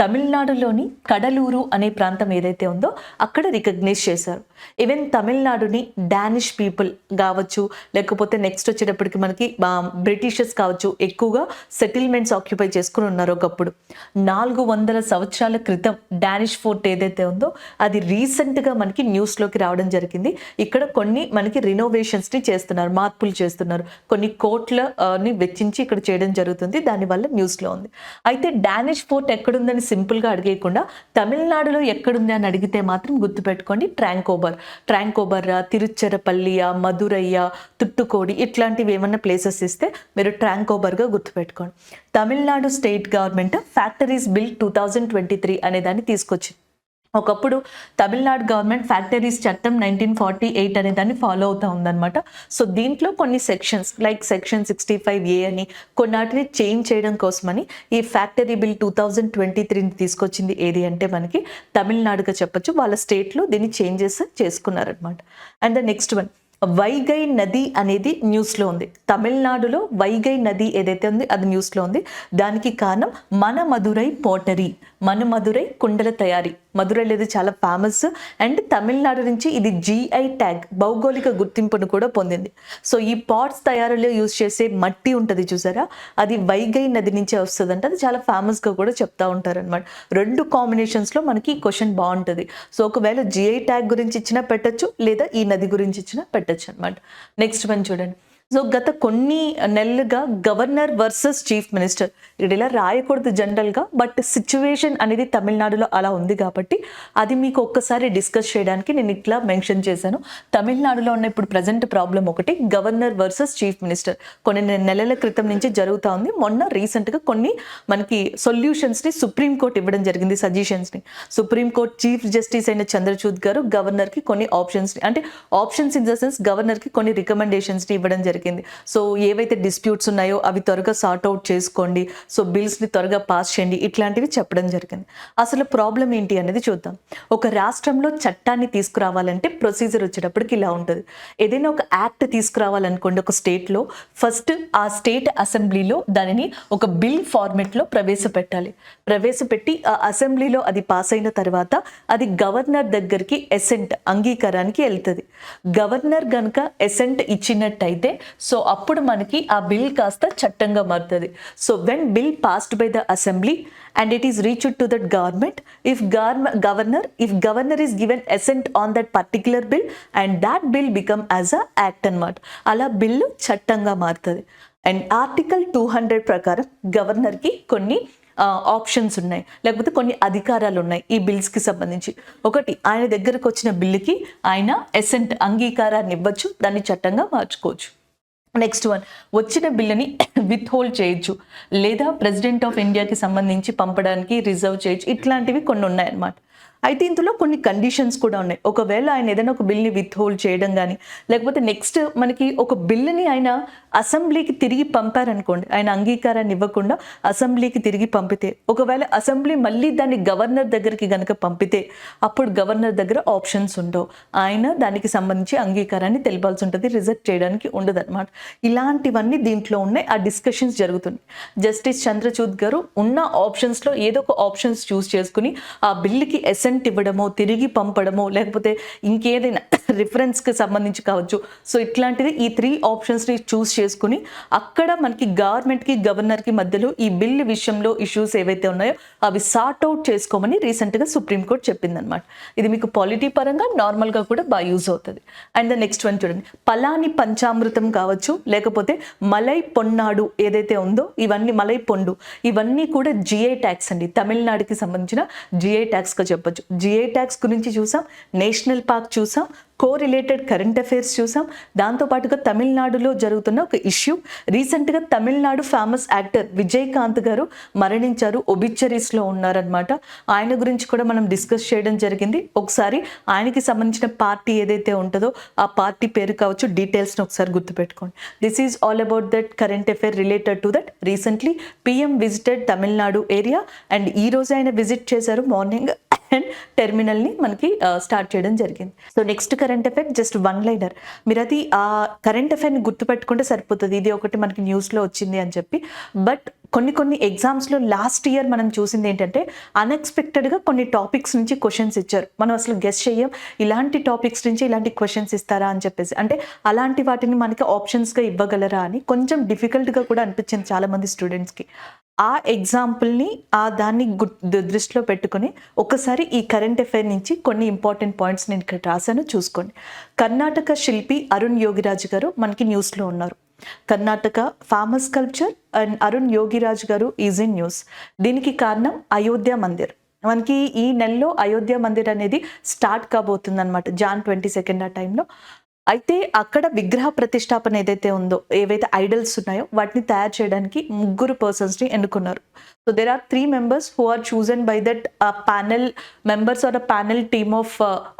S1: తమిళనాడులోని కడలూరు అనే ప్రాంతం ఏదైతే ఉందో అక్కడ రికగ్నైజ్ చేశారు. ఈవెన్ తమిళనాడుని డానిష్ పీపుల్ కావచ్చు, లేకపోతే నెక్స్ట్ వచ్చేటప్పటికి మనకి బ్రిటిషర్స్ కావచ్చు, ఎక్కువగా సెటిల్మెంట్స్ ఆక్యుపై చేసుకుని ఉన్నారు ఒకప్పుడు. 400 సంవత్సరాల క్రితం డానిష్ ఫోర్ట్ ఏదైతే ఉందో అది రీసెంట్గా మనకి న్యూస్లోకి రావడం జరిగింది. ఇక్కడ కొన్ని మనకి రినోవేషన్స్ని చేస్తున్నారు, మార్పులు చేస్తున్నారు, కొన్ని కోట్లని వెచ్చించి ఇక్కడ చేయడం జరుగుతుంది. దానివల్ల న్యూస్లో ఉంది. అయితే డానిష్ ఫోర్ట్ ఎక్కడుందని సింపుల్గా అడిగేయకుండా తమిళనాడులో ఎక్కడుంది అని అడిగితే మాత్రం గుర్తుపెట్టుకోండి, ట్రాంకోబర్, తిరుచిరపల్లియ, మధురయ్య, తుట్టుకోడి ఇట్లాంటివి ఏమన్నా ప్లేసెస్ ఇస్తే మీరు ట్రాంకోబర్గా గుర్తుపెట్టుకోండి. Tamil Nadu state government factories bill 2023 అనే దాన్ని తీసుకొచ్చింది. ఒకప్పుడు తమిళనాడు గవర్నమెంట్ ఫ్యాక్టరీస్ చట్టం 1948 అనే దాన్ని ఫాలో అవుతూ ఉందన్నమాట. సో దీంట్లో కొన్ని సెక్షన్స్ లైక్ సెక్షన్ 65A అని కొన్నిటిని చేంజ్ చేయడం కోసమని ఈ ఫ్యాక్టరీ బిల్ 2023ని తీసుకొచ్చింది. ఏది అంటే మనకి తమిళనాడుగా చెప్పొచ్చు. వాళ్ళ స్టేట్లో దీన్ని చేంజెస్ చేసుకున్నారనమాట. And the next one, Vaigai నది అనేది న్యూస్లో ఉంది. తమిళనాడులో వైగై నది ఏదైతే ఉంది అది న్యూస్లో ఉంది. దానికి కారణం మన మదురై పోటరీ, మన మదురై కుండల తయారీ. మదురైలో ఇది చాలా ఫేమస్. అండ్ తమిళనాడు నుంచి ఇది GI ట్యాగ్, భౌగోళిక గుర్తింపును కూడా పొందింది. సో ఈ పాట్స్ తయారీలో యూజ్ చేసే మట్టి ఉంటుంది చూసారా, అది వైగై నది నుంచే వస్తుందంట. అది చాలా ఫేమస్గా కూడా చెప్తా ఉంటారు అనమాట. 2 కాంబినేషన్స్లో మనకి ఈ క్వశ్చన్ బాగుంటుంది. సో ఒకవేళ GI ట్యాగ్ గురించి ఇచ్చినా పెట్టచ్చు, లేదా ఈ నది గురించి ఇచ్చినా పెట్టచ్చు అనమాట. నెక్స్ట్ వన్ చూడండి. సో గత కొన్ని నెలలుగా గవర్నర్ వర్సెస్ చీఫ్ మినిస్టర్, ఇక్కడ ఇలా రాయకూడదు జనరల్గా, బట్ సిచ్యువేషన్ అనేది తమిళనాడులో అలా ఉంది కాబట్టి అది మీకు ఒక్కసారి డిస్కస్ చేయడానికి నేను ఇట్లా మెన్షన్ చేశాను. తమిళనాడులో ఉన్న ఇప్పుడు ప్రజెంట్ ప్రాబ్లం ఒకటి, గవర్నర్ వర్సెస్ చీఫ్ మినిస్టర్. కొన్ని నెలల క్రితం నుంచి జరుగుతూ ఉంది. మొన్న రీసెంట్గా కొన్ని మనకి సొల్యూషన్స్ని సుప్రీంకోర్టు ఇవ్వడం జరిగింది, సజెషన్స్ని. సుప్రీంకోర్టు చీఫ్ జస్టిస్ అయిన చంద్రచూడ్ గారు గవర్నర్కి కొన్ని ఆప్షన్స్ని, అంటే ఆప్షన్స్ ఇన్ ద సెన్స్ గవర్నర్కి కొన్ని రికమెండేషన్స్ని ఇవ్వడం జరిగింది. సో ఏవైతే డిస్ప్యూట్స్ ఉన్నాయో అవి త్వరగా సార్ట్ అవుట్ చేసుకోండి, సో బిల్స్ని త్వరగా పాస్ చేయండి, ఇట్లాంటివి చెప్పడం జరిగింది. అసలు ప్రాబ్లం ఏంటి అనేది చూద్దాం. ఒక రాష్ట్రంలో చట్టాన్ని తీసుకురావాలంటే ప్రొసీజర్ వచ్చేటప్పటికి ఇలా ఉంటుంది. ఏదైనా ఒక యాక్ట్ తీసుకురావాలనుకోండి ఒక స్టేట్లో, ఫస్ట్ ఆ స్టేట్ అసెంబ్లీలో దానిని ఒక బిల్ ఫార్మెట్లో ప్రవేశపెట్టి ఆ అసెంబ్లీలో అది పాస్ అయిన తర్వాత అది గవర్నర్ దగ్గరికి ఎసెంట్, అంగీకారానికి వెళ్తుంది. గవర్నర్ గనుక ఎసెంట్ ఇచ్చినట్టయితే సో అప్పుడు మనకి ఆ బిల్ కాస్త చట్టంగా మారుతుంది. So when bill passed by the assembly and it is reached to that government, if governor is given assent on that particular bill and that bill become as a act అన్నమాట. అలా bill చట్టంగా మారుతుంది. And article 200 ప్రకారం గవర్నర్కి కొన్ని options ఉన్నాయి, లేకపోతే కొన్ని అధికారాలు ఉన్నాయి ఈ బిల్స్కి సంబంధించి. ఒకటి, ఆయన దగ్గరకు వచ్చిన బిల్లుకి ఆయన ఎసెంట్ అంగీకారాన్ని ఇవ్వచ్చు, దాన్ని చట్టంగా మార్చుకోవచ్చు. నెక్స్ట్ వన్, వచ్చిన బిల్లుని విత్ హోల్డ్ చేయొచ్చు, లేదా ప్రెసిడెంట్ ఆఫ్ ఇండియాకి సంబంధించి పంపడానికి రిజర్వ్ చేయొచ్చు. ఇట్లాంటివి కొన్ని ఉన్నాయన్నమాట. అయితే ఇందులో కొన్ని కండిషన్స్ కూడా ఉన్నాయి. ఒకవేళ ఆయన ఏదైనా ఒక బిల్ని విత్ హోల్డ్ చేయడం కానీ, లేకపోతే నెక్స్ట్ మనకి ఒక బిల్లుని ఆయన అసెంబ్లీకి తిరిగి పంపారనుకోండి, ఆయన అంగీకారాన్ని ఇవ్వకుండా అసెంబ్లీకి తిరిగి పంపితే, ఒకవేళ అసెంబ్లీ మళ్ళీ దాన్ని గవర్నర్ దగ్గరికి కనుక పంపితే, అప్పుడు గవర్నర్ దగ్గర ఆప్షన్స్ ఉండవు, ఆయన దానికి సంబంధించి అంగీకారాన్ని తెలిపాల్సి ఉంటుంది, రిజెక్ట్ చేయడానికి ఉండదు అనమాట. ఇలాంటివన్నీ దీంట్లో ఉన్నాయి. ఆ డిస్కషన్స్ జరుగుతుంది. జస్టిస్ చంద్రచూడ్ గారు ఉన్న ఆప్షన్స్లో ఏదో ఒక ఆప్షన్స్ చూస్ చేసుకుని ఆ బిల్లుకి ఎసెంట్ ఇవ్వడమో, తిరిగి పంపడమో, లేకపోతే ఇంకేదైనా రిఫరెన్స్కి సంబంధించి కావచ్చు. సో ఇట్లాంటిది ఈ 3 ఆప్షన్స్ని చూస్ చేసుకుని అక్కడ మనకి గవర్నమెంట్కి గవర్నర్కి మధ్యలో ఈ బిల్లు విషయంలో ఇష్యూస్ ఏవైతే ఉన్నాయో అవి సార్ట్ అవుట్ చేసుకోమని రీసెంట్గా సుప్రీంకోర్టు చెప్పిందనమాట. ఇది మీకు పాలిటీ పరంగా నార్మల్గా కూడా బాగా యూజ్ అవుతుంది. అండ్ ద నెక్స్ట్ వన్ చూడండి, పలాని పంచామృతం కావచ్చు, లేకపోతే మలై పొన్నాడు ఏదైతే ఉందో, ఇవన్నీ మలై పొండు, ఇవన్నీ కూడా జిఐ ట్యాక్స్ అండి. తమిళనాడుకి సంబంధించిన జిఐ ట్యాక్స్గా చెప్పొచ్చు. జిఐ ట్యాక్స్ గురించి చూసాం, నేషనల్ పార్క్ చూసాం, కోరిలేటెడ్ కరెంట్ అఫైర్స్ చూసాం. దాంతోపాటుగా తమిళనాడులో జరుగుతున్న ఒక ఇష్యూ, రీసెంట్గా తమిళనాడు ఫేమస్ యాక్టర్ విజయకాంత్ గారు మరణించారు, ఒబిచరీస్లో ఉన్నారనమాట. ఆయన గురించి కూడా మనం డిస్కస్ చేయడం జరిగింది. ఒకసారి ఆయనకి సంబంధించిన పార్టీ ఏదైతే ఉంటుందో ఆ పార్టీ పేరు కావచ్చు, డీటెయిల్స్ని ఒకసారి గుర్తుపెట్టుకోండి. This is all about that current affair related to that. Recently PM visited Tamil Nadu area, and ఈ రోజు ఆయన విజిట్ చేశారు మార్నింగ్, అండ్ టెర్మినల్ని మనకి స్టార్ట్ చేయడం జరిగింది. So next current affair just 1 liner. మీరు అది ఆ కరెంట్ అఫైర్ని గుర్తుపెట్టుకుంటే సరిపోతుంది, ఇది ఒకటి మనకి న్యూస్లో వచ్చింది అని చెప్పి. బట్ కొన్ని ఎగ్జామ్స్లో లాస్ట్ ఇయర్ మనం చూసింది ఏంటంటే అన్ఎక్స్పెక్టెడ్గా కొన్ని టాపిక్స్ నుంచి క్వశ్చన్స్ ఇచ్చారు. మనం అసలు గెస్ చేయం, ఇలాంటి టాపిక్స్ నుంచి ఇలాంటి క్వశ్చన్స్ ఇస్తారా అని చెప్పేసి. అంటే అలాంటి వాటిని మనకి ఆప్షన్స్గా ఇవ్వగలరా అని కొంచెం డిఫికల్ట్గా కూడా అనిపించింది చాలామంది స్టూడెంట్స్కి. ఆ ఎగ్జాంపుల్ని దాన్ని దృష్టిలో పెట్టుకొని ఒకసారి ఈ కరెంట్ అఫైర్ నుంచి కొన్ని ఇంపార్టెంట్ పాయింట్స్ నేను ఇక్కడ రాశాను, చూసుకోండి. కర్ణాటక శిల్పి అరుణ్ యోగిరాజు గారు మనకి న్యూస్లో ఉన్నారు. Karnataka famous sculpture and Arun Yogiraj గారు ఈజ్ ఇన్ న్యూస్. దీనికి కారణం అయోధ్య మందిర్. మనకి ఈ నెలలో అయోధ్య మందిర్ అనేది స్టార్ట్ కాబోతుంది అనమాట, Jan 22 ఆ టైంలో. అయితే అక్కడ విగ్రహ ప్రతిష్టాపన ఏదైతే ఉందో, ఏవైతే ఐడల్స్ ఉన్నాయో వాటిని తయారు చేయడానికి 3 పర్సన్స్ని ఎన్నుకున్నారు. So there are 3 members who are chosen by that panel members or a panel team of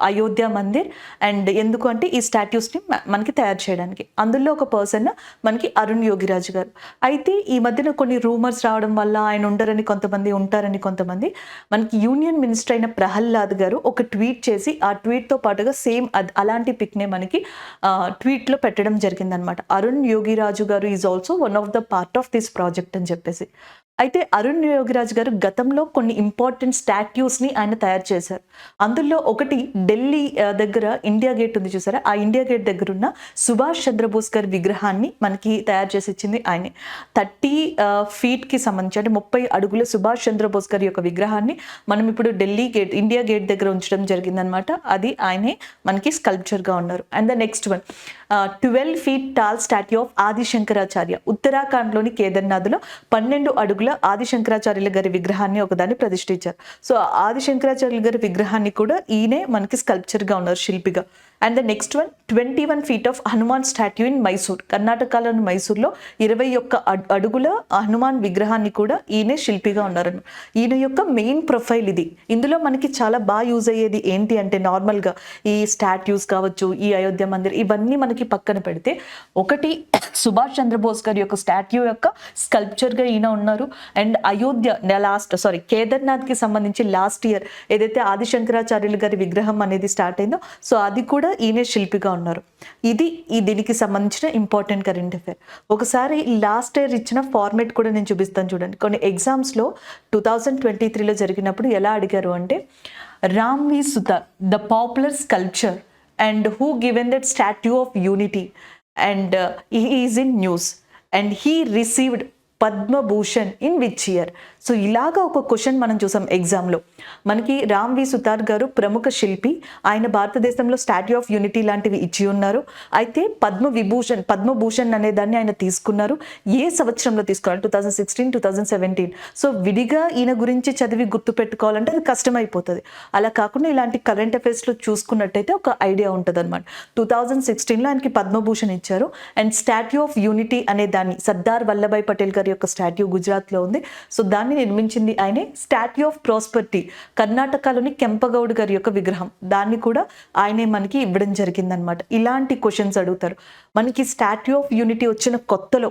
S1: Ayodhya Mandir. And ఎందుకు అంటే ఈ స్టాట్యూస్ని మనకి తయారు చేయడానికి. అందులో ఒక పర్సన్ మనకి అరుణ్ యోగిరాజు గారు. అయితే ఈ మధ్యన కొన్ని రూమర్స్ రావడం వల్ల ఆయన ఉండరని కొంతమంది, ఉంటారని కొంతమంది, మనకి యూనియన్ మినిస్టర్ అయిన ప్రహ్లాద్ గారు ఒక ట్వీట్ చేసి ఆ ట్వీట్తో పాటుగా సేమ్ అలాంటి పిక్నే మనకి ట్వీట్లో పెట్టడం జరిగిందనమాట. అరుణ్ యోగిరాజు గారు is also one of the part of this project అని చెప్పేసి. అయితే అరుణ్ యోగిరాజ్ గారు గతంలో కొన్ని ఇంపార్టెంట్ స్టాట్యూస్ని ఆయన తయారు చేశారు. అందులో ఒకటి ఢిల్లీ దగ్గర ఇండియా గేట్ ఉంది చూసారా, ఆ ఇండియా గేట్ దగ్గర ఉన్న సుభాష్ చంద్రబోస్ గారి విగ్రహాన్ని మనకి తయారు చేసి ఇచ్చింది ఆయనే. 30 ఫీట్కి సంబంధించి, అంటే 30 అడుగుల సుభాష్ చంద్రబోస్ గారి యొక్క విగ్రహాన్ని మనం ఇప్పుడు ఢిల్లీ గేట్, ఇండియా గేట్ దగ్గర ఉంచడం జరిగిందనమాట. అది ఆయనే మనకి స్కల్ప్చర్గా ఉన్నారు. And the next one, 12 feet tall statue of Adi Shankaracharya. ఉత్తరాఖండ్లోని కేదార్నాథ్లో 12 అడుగుల ఆదిశంకరాచార్యుల గారి విగ్రహాన్ని ఒకదాన్ని ప్రతిష్ఠించారు. సో ఆదిశంకరాచార్యుల గారి విగ్రహాన్ని కూడా ఈయనే మనకి స్కల్ప్చర్గా ఉన్నారు, శిల్పిగా. And the next one, 21 feet of Hanuman statue in Mysore. కర్ణాటకలోని మైసూర్లో 21 అడుగుల హనుమాన్ విగ్రహాన్ని కూడా ఈయనే శిల్పిగా ఉన్నారు. ఈయన యొక్క మెయిన్ ప్రొఫైల్ ఇది. ఇందులో మనకి చాలా బాగా యూజ్ అయ్యేది ఏంటి అంటే, నార్మల్గా ఈ స్టాట్యూస్ కావచ్చు, ఈ అయోధ్య మందిర్, ఇవన్నీ మనకి పక్కన పెడితే, ఒకటి సుభాష్ చంద్రబోస్ గారి యొక్క స్టాట్యూ యొక్క స్కల్ప్చర్గా ఈయన ఉన్నారు. అండ్ అయోధ్య కేదార్నాథ్కి సంబంధించి లాస్ట్ ఇయర్ ఏదైతే ఆదిశంకరాచార్యులు గారి విగ్రహం అనేది స్టార్ట్ అయిందో, సో అది కూడా ఈయన శిల్పిగా ఉన్నారు. ఇది దీనికి సంబంధించిన ఇంపార్టెంట్ కరెంట్ అఫైర్. ఒకసారి లాస్ట్ ఇయర్ ఇచ్చిన ఫార్మేట్ కూడా నేను చూపిస్తాను చూడండి. కొన్ని ఎగ్జామ్స్లో 2023లో జరిగినప్పుడు ఎలా అడిగారు అంటే, Ram V Sutar the popular sculpture and who given that statue of unity and he is in news and he received Padma Bhushan in which year? So ఇలాగా ఒక క్వశ్చన్ మనం చూసాం ఎగ్జామ్లో. మనకి రామ్ వి సుతార్ గారు ప్రముఖ శిల్పి, ఆయన భారతదేశంలో స్టాట్యూ ఆఫ్ యూనిటీ లాంటివి ఇచ్చి ఉన్నారు. అయితే పద్మభూషణ్ అనే దాన్ని ఆయన తీసుకున్నారు. ఏ సంవత్సరంలో తీసుకున్నారు? 2016, 2017. సో విడిగా ఈయన గురించి చదివి గుర్తు పెట్టుకోవాలంటే అది కష్టమైపోతుంది. అలా కాకుండా ఇలాంటి కరెంట్ అఫైర్స్లో చూసుకున్నట్టయితే ఒక ఐడియా ఉంటుంది అనమాట. 2016లో ఆయనకి పద్మభూషణ్ ఇచ్చారు. అండ్ స్టాట్యూ ఆఫ్ యూనిటీ అనే దాన్ని, సర్దార్ వల్లభాయ్ పటేల్ గారి యొక్క స్టాట్యూ గుజరాత్లో ఉంది. సో దాన్ని నిర్మించింది ఆయనే. స్టాట్యూ ఆఫ్ ప్రాస్పర్టీ కర్ణాటకలోని కెంపగౌడ్ గారి యొక్క విగ్రహం, దాన్ని కూడా ఆయనే మనకి ఇవ్వడం జరిగిందనమాట. ఇలాంటి క్వశ్చన్స్ అడుగుతారు. మనకి స్టాట్యూ ఆఫ్ యూనిటీ వచ్చిన కొత్తలో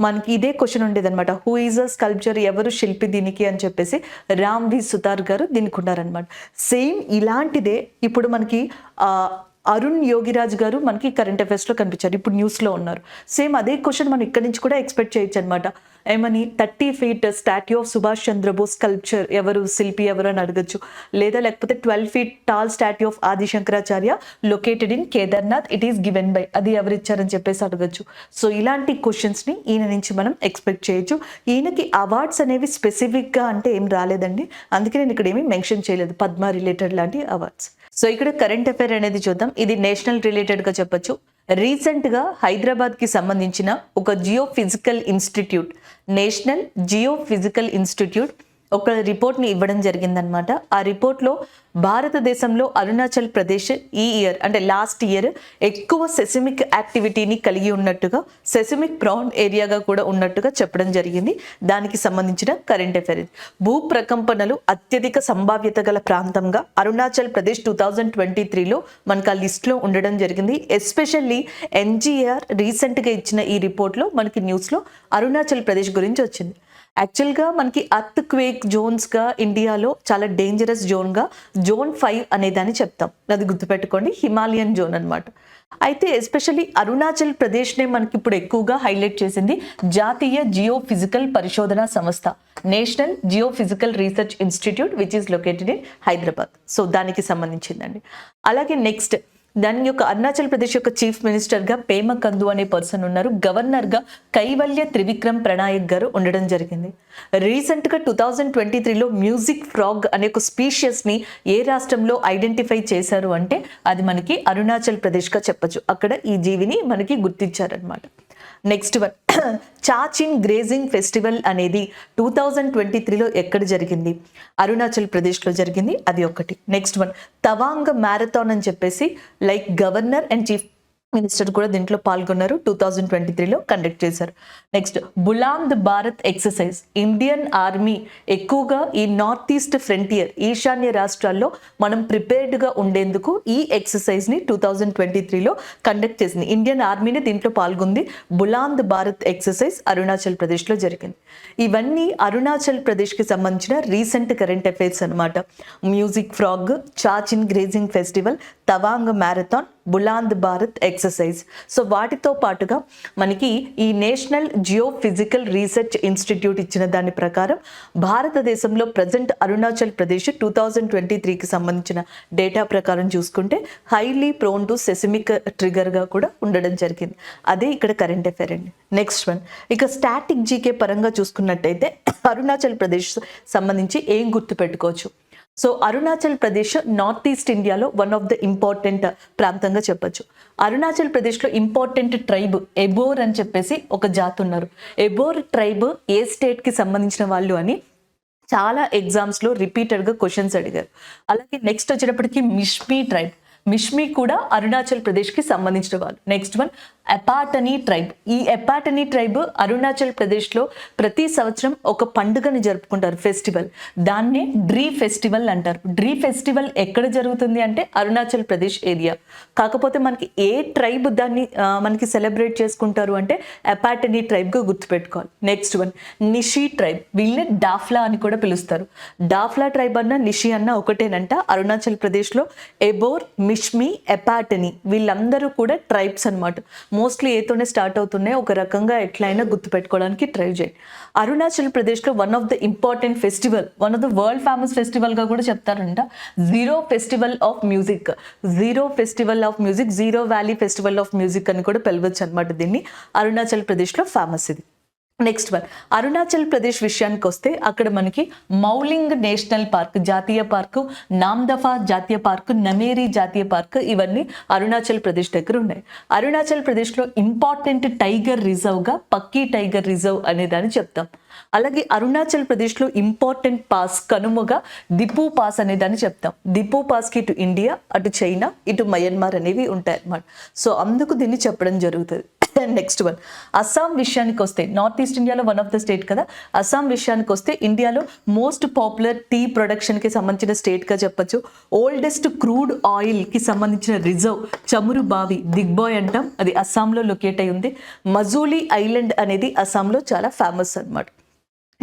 S1: మనకి ఇదే క్వశ్చన్ ఉండేదన్నమాట. హూ ఈజ్ అ స్కల్ప్చర్, ఎవరు శిల్పి దీనికి అని చెప్పేసి రామ్ వి సుతార్ గారు దీనికి ఉన్నారనమాట. సేమ్ ఇలాంటిదే ఇప్పుడు మనకి అరుణ్ యోగిరాజ్ గారు మనకి కరెంట్ అఫైర్స్లో కనిపించారు, ఇప్పుడు న్యూస్లో ఉన్నారు. సేమ్ అదే క్వశ్చన్ మనం ఇక్కడి నుంచి కూడా ఎక్స్పెక్ట్ చేయొచ్చు అనమాట. ఏమని, 30 feet statue of Subhash Chandrabose sculpture ఎవరు, శిల్పి ఎవరు అని అడగచ్చు. లేకపోతే 12 feet టాల్ స్టాట్యూ ఆఫ్ ఆది Shankaracharya located in Kedarnath, it is given by, అది ఎవరిచ్చారని చెప్పేసి అడగచ్చు. సో ఇలాంటి క్వశ్చన్స్ని ఈయన నుంచి మనం ఎక్స్పెక్ట్ చేయొచ్చు. ఈయనకి అవార్డ్స్ అనేవి స్పెసిఫిక్గా అంటే ఏం రాలేదండి, అందుకే నేను ఇక్కడ ఏమీ మెన్షన్ చేయలేదు పద్మ రిలేటెడ్ లాంటి అవార్డ్స్. సో ఇక్కడ కరెంట్ అఫైర్ అనేది చూద్దాం. ఇది నేషనల్ రిలేటెడ్గా చెప్పొచ్చు. రీసెంట్గా హైదరాబాద్కి సంబంధించిన ఒక geophysical institute, national geophysical institute ఒక రిపోర్ట్ని ఇవ్వడం జరిగిందనమాట. ఆ రిపోర్ట్లో భారతదేశంలో అరుణాచల్ ప్రదేశ్ ఈ ఇయర్ అంటే లాస్ట్ ఇయర్ ఎక్కువ సెసిమిక్ యాక్టివిటీని కలిగి ఉన్నట్టుగా, సెసిమిక్ ప్రాన్ ఏరియాగా కూడా ఉన్నట్టుగా చెప్పడం జరిగింది. దానికి సంబంధించిన కరెంట్ అఫైర్. భూ ప్రకంపనలు అత్యధిక సంభావ్యత గల ప్రాంతంగా అరుణాచల్ ప్రదేశ్ 2023లో మనకు ఆ లిస్ట్లో ఉండడం జరిగింది. ఎస్పెషల్లీ ఎన్జిఆర్ రీసెంట్గా ఇచ్చిన ఈ రిపోర్ట్లో మనకి న్యూస్లో అరుణాచల్ ప్రదేశ్ గురించి వచ్చింది. యాక్చువల్గా మనకి అర్త్ క్వేక్ జోన్స్గా ఇండియాలో చాలా డేంజరస్ జోన్గా జోన్ 5 అనేదాన్ని చెప్తాం, అది గుర్తుపెట్టుకోండి, హిమాలయన్ జోన్ అనమాట. అయితే ఎస్పెషల్లీ అరుణాచల్ ప్రదేశ్నే మనకి ఇప్పుడు ఎక్కువగా హైలైట్ చేసింది జాతీయ జియోఫిజికల్ పరిశోధన సంస్థ, national geophysical research institute which is located in Hyderabad. So దానికి సంబంధించిందండి. అలాగే నెక్స్ట్ దాని యొక్క అరుణాచల్ ప్రదేశ్ యొక్క చీఫ్ మినిస్టర్గా పేమ కందు అనే పర్సన్ ఉన్నారు. గవర్నర్గా కైవల్య త్రివిక్రమ్ ప్రణాయక్ గారు ఉండడం జరిగింది. రీసెంట్గా 2023లో మ్యూజిక్ ఫ్రాగ్ అనే ఒక స్పీషియస్ని ఏ రాష్ట్రంలో ఐడెంటిఫై చేశారు అంటే అది మనకి అరుణాచల్ ప్రదేశ్గా చెప్పచ్చు. అక్కడ ఈ జీవిని మనకి గుర్తించారనమాట. నెక్స్ట్ వన్, చాచిన్ గ్రేజింగ్ ఫెస్టివల్ అనేది 2023లో ఎక్కడ జరిగింది? అరుణాచల్ ప్రదేశ్లో జరిగింది, అది ఒకటి. నెక్స్ట్ వన్, తవాంగ్ మ్యారథాన్ అని చెప్పేసి like governor and chief minister కూడా దీంట్లో పాల్గొన్నారు, 2023లో కండక్ట్ చేశారు. Next, Buland Bharat exercise, Indian army ఎక్కువగా ఈ నార్త్ ఈస్ట్ ఫ్రంటియర్ ఈశాన్య రాష్ట్రాల్లో మనం ప్రిపేర్డ్గా ఉండేందుకు ఈ ఎక్సర్సైజ్ని 2023లో కండక్ట్ చేసింది. ఇండియన్ ఆర్మీని దీంట్లో పాల్గొంది. బులాంద్ భారత్ ఎక్సర్సైజ్ అరుణాచల్ ప్రదేశ్లో జరిగింది. ఇవన్నీ అరుణాచల్ ప్రదేశ్కి సంబంధించిన రీసెంట్ కరెంట్ అఫైర్స్ అనమాట. Music frog, Chachin grazing festival, Tawang marathon, Buland Bharat exercise. So వాటితో పాటుగా మనకి ఈ నేషనల్ జియోఫిజికల్ రీసెర్చ్ ఇన్స్టిట్యూట్ ఇచ్చిన దాని ప్రకారం భారతదేశంలో ప్రజెంట్ అరుణాచల్ ప్రదేశ్ 2023కి సంబంధించిన డేటా ప్రకారం చూసుకుంటే హైలీ ప్రోన్ టు సెసిమిక్ ట్రిగర్గా కూడా ఉండడం జరిగింది. అదే ఇక్కడ కరెంట్ అఫైర్ అండి. నెక్స్ట్ వన్, ఇక స్టాటిక్ జీకే పరంగా చూసుకున్నట్టయితే అరుణాచల్ ప్రదేశ్ సంబంధించి ఏం గుర్తుపెట్టుకోవచ్చు? So Arunachal Pradesh north east ఇండియాలో వన్ ఆఫ్ ద ఇంపార్టెంట్ ప్రాంతంగా చెప్పొచ్చు. అరుణాచల్ ప్రదేశ్లో ఇంపార్టెంట్ ట్రైబ్ ఎబోర్ అని చెప్పేసి ఒక జాతి ఉన్నారు. ఎబోర్ ట్రైబ్ ఏ స్టేట్కి సంబంధించిన వాళ్ళు అని చాలా ఎగ్జామ్స్లో రిపీటెడ్గా క్వశ్చన్స్ అడిగారు. అలాగే నెక్స్ట్ వచ్చేటప్పటికి మిష్మీ ట్రైబ్, మిష్మీ కూడా అరుణాచల్ ప్రదేశ్కి సంబంధించిన వాళ్ళు. Next one, Apatani tribe. ఈ ఎపాటనీ ట్రైబ్ అరుణాచల్ ప్రదేశ్లో ప్రతి సంవత్సరం ఒక పండుగని జరుపుకుంటారు, ఫెస్టివల్. దాన్నే డ్రీ ఫెస్టివల్ అంటారు. డ్రీ ఫెస్టివల్ ఎక్కడ జరుగుతుంది అంటే అరుణాచల్ ప్రదేశ్ ఏరియా. కాకపోతే మనకి ఏ ట్రైబ్ దాన్ని మనకి సెలబ్రేట్ చేసుకుంటారు అంటే ఎపాటనీ ట్రైబ్గా గుర్తుపెట్టుకోవాలి. Next one, Nishi tribe. వీళ్ళని డాఫ్లా అని కూడా పిలుస్తారు. డాఫ్లా ట్రైబ్ అన్న నిషి అన్న ఒకటేనంట. అరుణాచల్ ప్రదేశ్లో ఎబోర్, మిష్మీ, ఎపాటనీ వీళ్ళందరూ కూడా ట్రైబ్స్ అనమాట. మోస్ట్లీ ఏతోనే స్టార్ట్ అవుతున్నాయి. ఒక రకంగా ఎట్లయినా గుర్తుపెట్టుకోవడానికి ట్రై చేయండి. అరుణాచల్ ప్రదేశ్లో one of the important festival, one of the world famous ఫెస్టివల్గా కూడా చెప్తారంట, zero festival of music. Zero festival of music, zero valley festival of music అని కూడా పిలవచ్చు అనమాట దీన్ని. అరుణాచల్ ప్రదేశ్లో ఫేమస్ ఇది. నెక్స్ట్ వన్ అరుణాచల్ ప్రదేశ్ విషయానికి వస్తే అక్కడ మనకి మౌలింగ్ నేషనల్ పార్క్ జాతీయ పార్కు, నామ్దఫా జాతీయ పార్కు, నమేరి జాతీయ పార్క్ ఇవన్నీ అరుణాచల్ ప్రదేశ్ దగ్గర ఉన్నాయి. అరుణాచల్ ప్రదేశ్లో important tiger రిజర్వ్గా Pakki tiger reserve అనేదాన్ని చెప్తాం. అలాగే అరుణాచల్ ప్రదేశ్లో ఇంపార్టెంట్ పాస్ కనుమగా దిపు పాస్ అనేదాన్ని చెప్తాం. దిపు పాస్కి ఇటు ఇండియా, అటు చైనా, ఇటు మయన్మార్ అనేవి ఉంటాయి అన్నమాట. సో అందుకు దీన్ని చెప్పడం జరుగుతుంది. నెక్స్ట్ వన్ అస్సాం విషయానికి వస్తే నార్త్ ఈస్ట్ ఇండియాలో వన్ ఆఫ్ ద స్టేట్ కదా. అస్సాం విషయానికి వస్తే ఇండియాలో మోస్ట్ పాపులర్ టీ ప్రొడక్షన్కి సంబంధించిన స్టేట్గా చెప్పొచ్చు. ఓల్డెస్ట్ క్రూడ్ ఆయిల్కి సంబంధించిన రిజర్వ్ చమురు బావి దిగ్బాయ్ అంటాం, అది అస్సాంలో లొకేట్ అయి ఉంది. మజూలీ ఐలాండ్ అనేది అస్సాంలో చాలా ఫేమస్ అన్నమాట.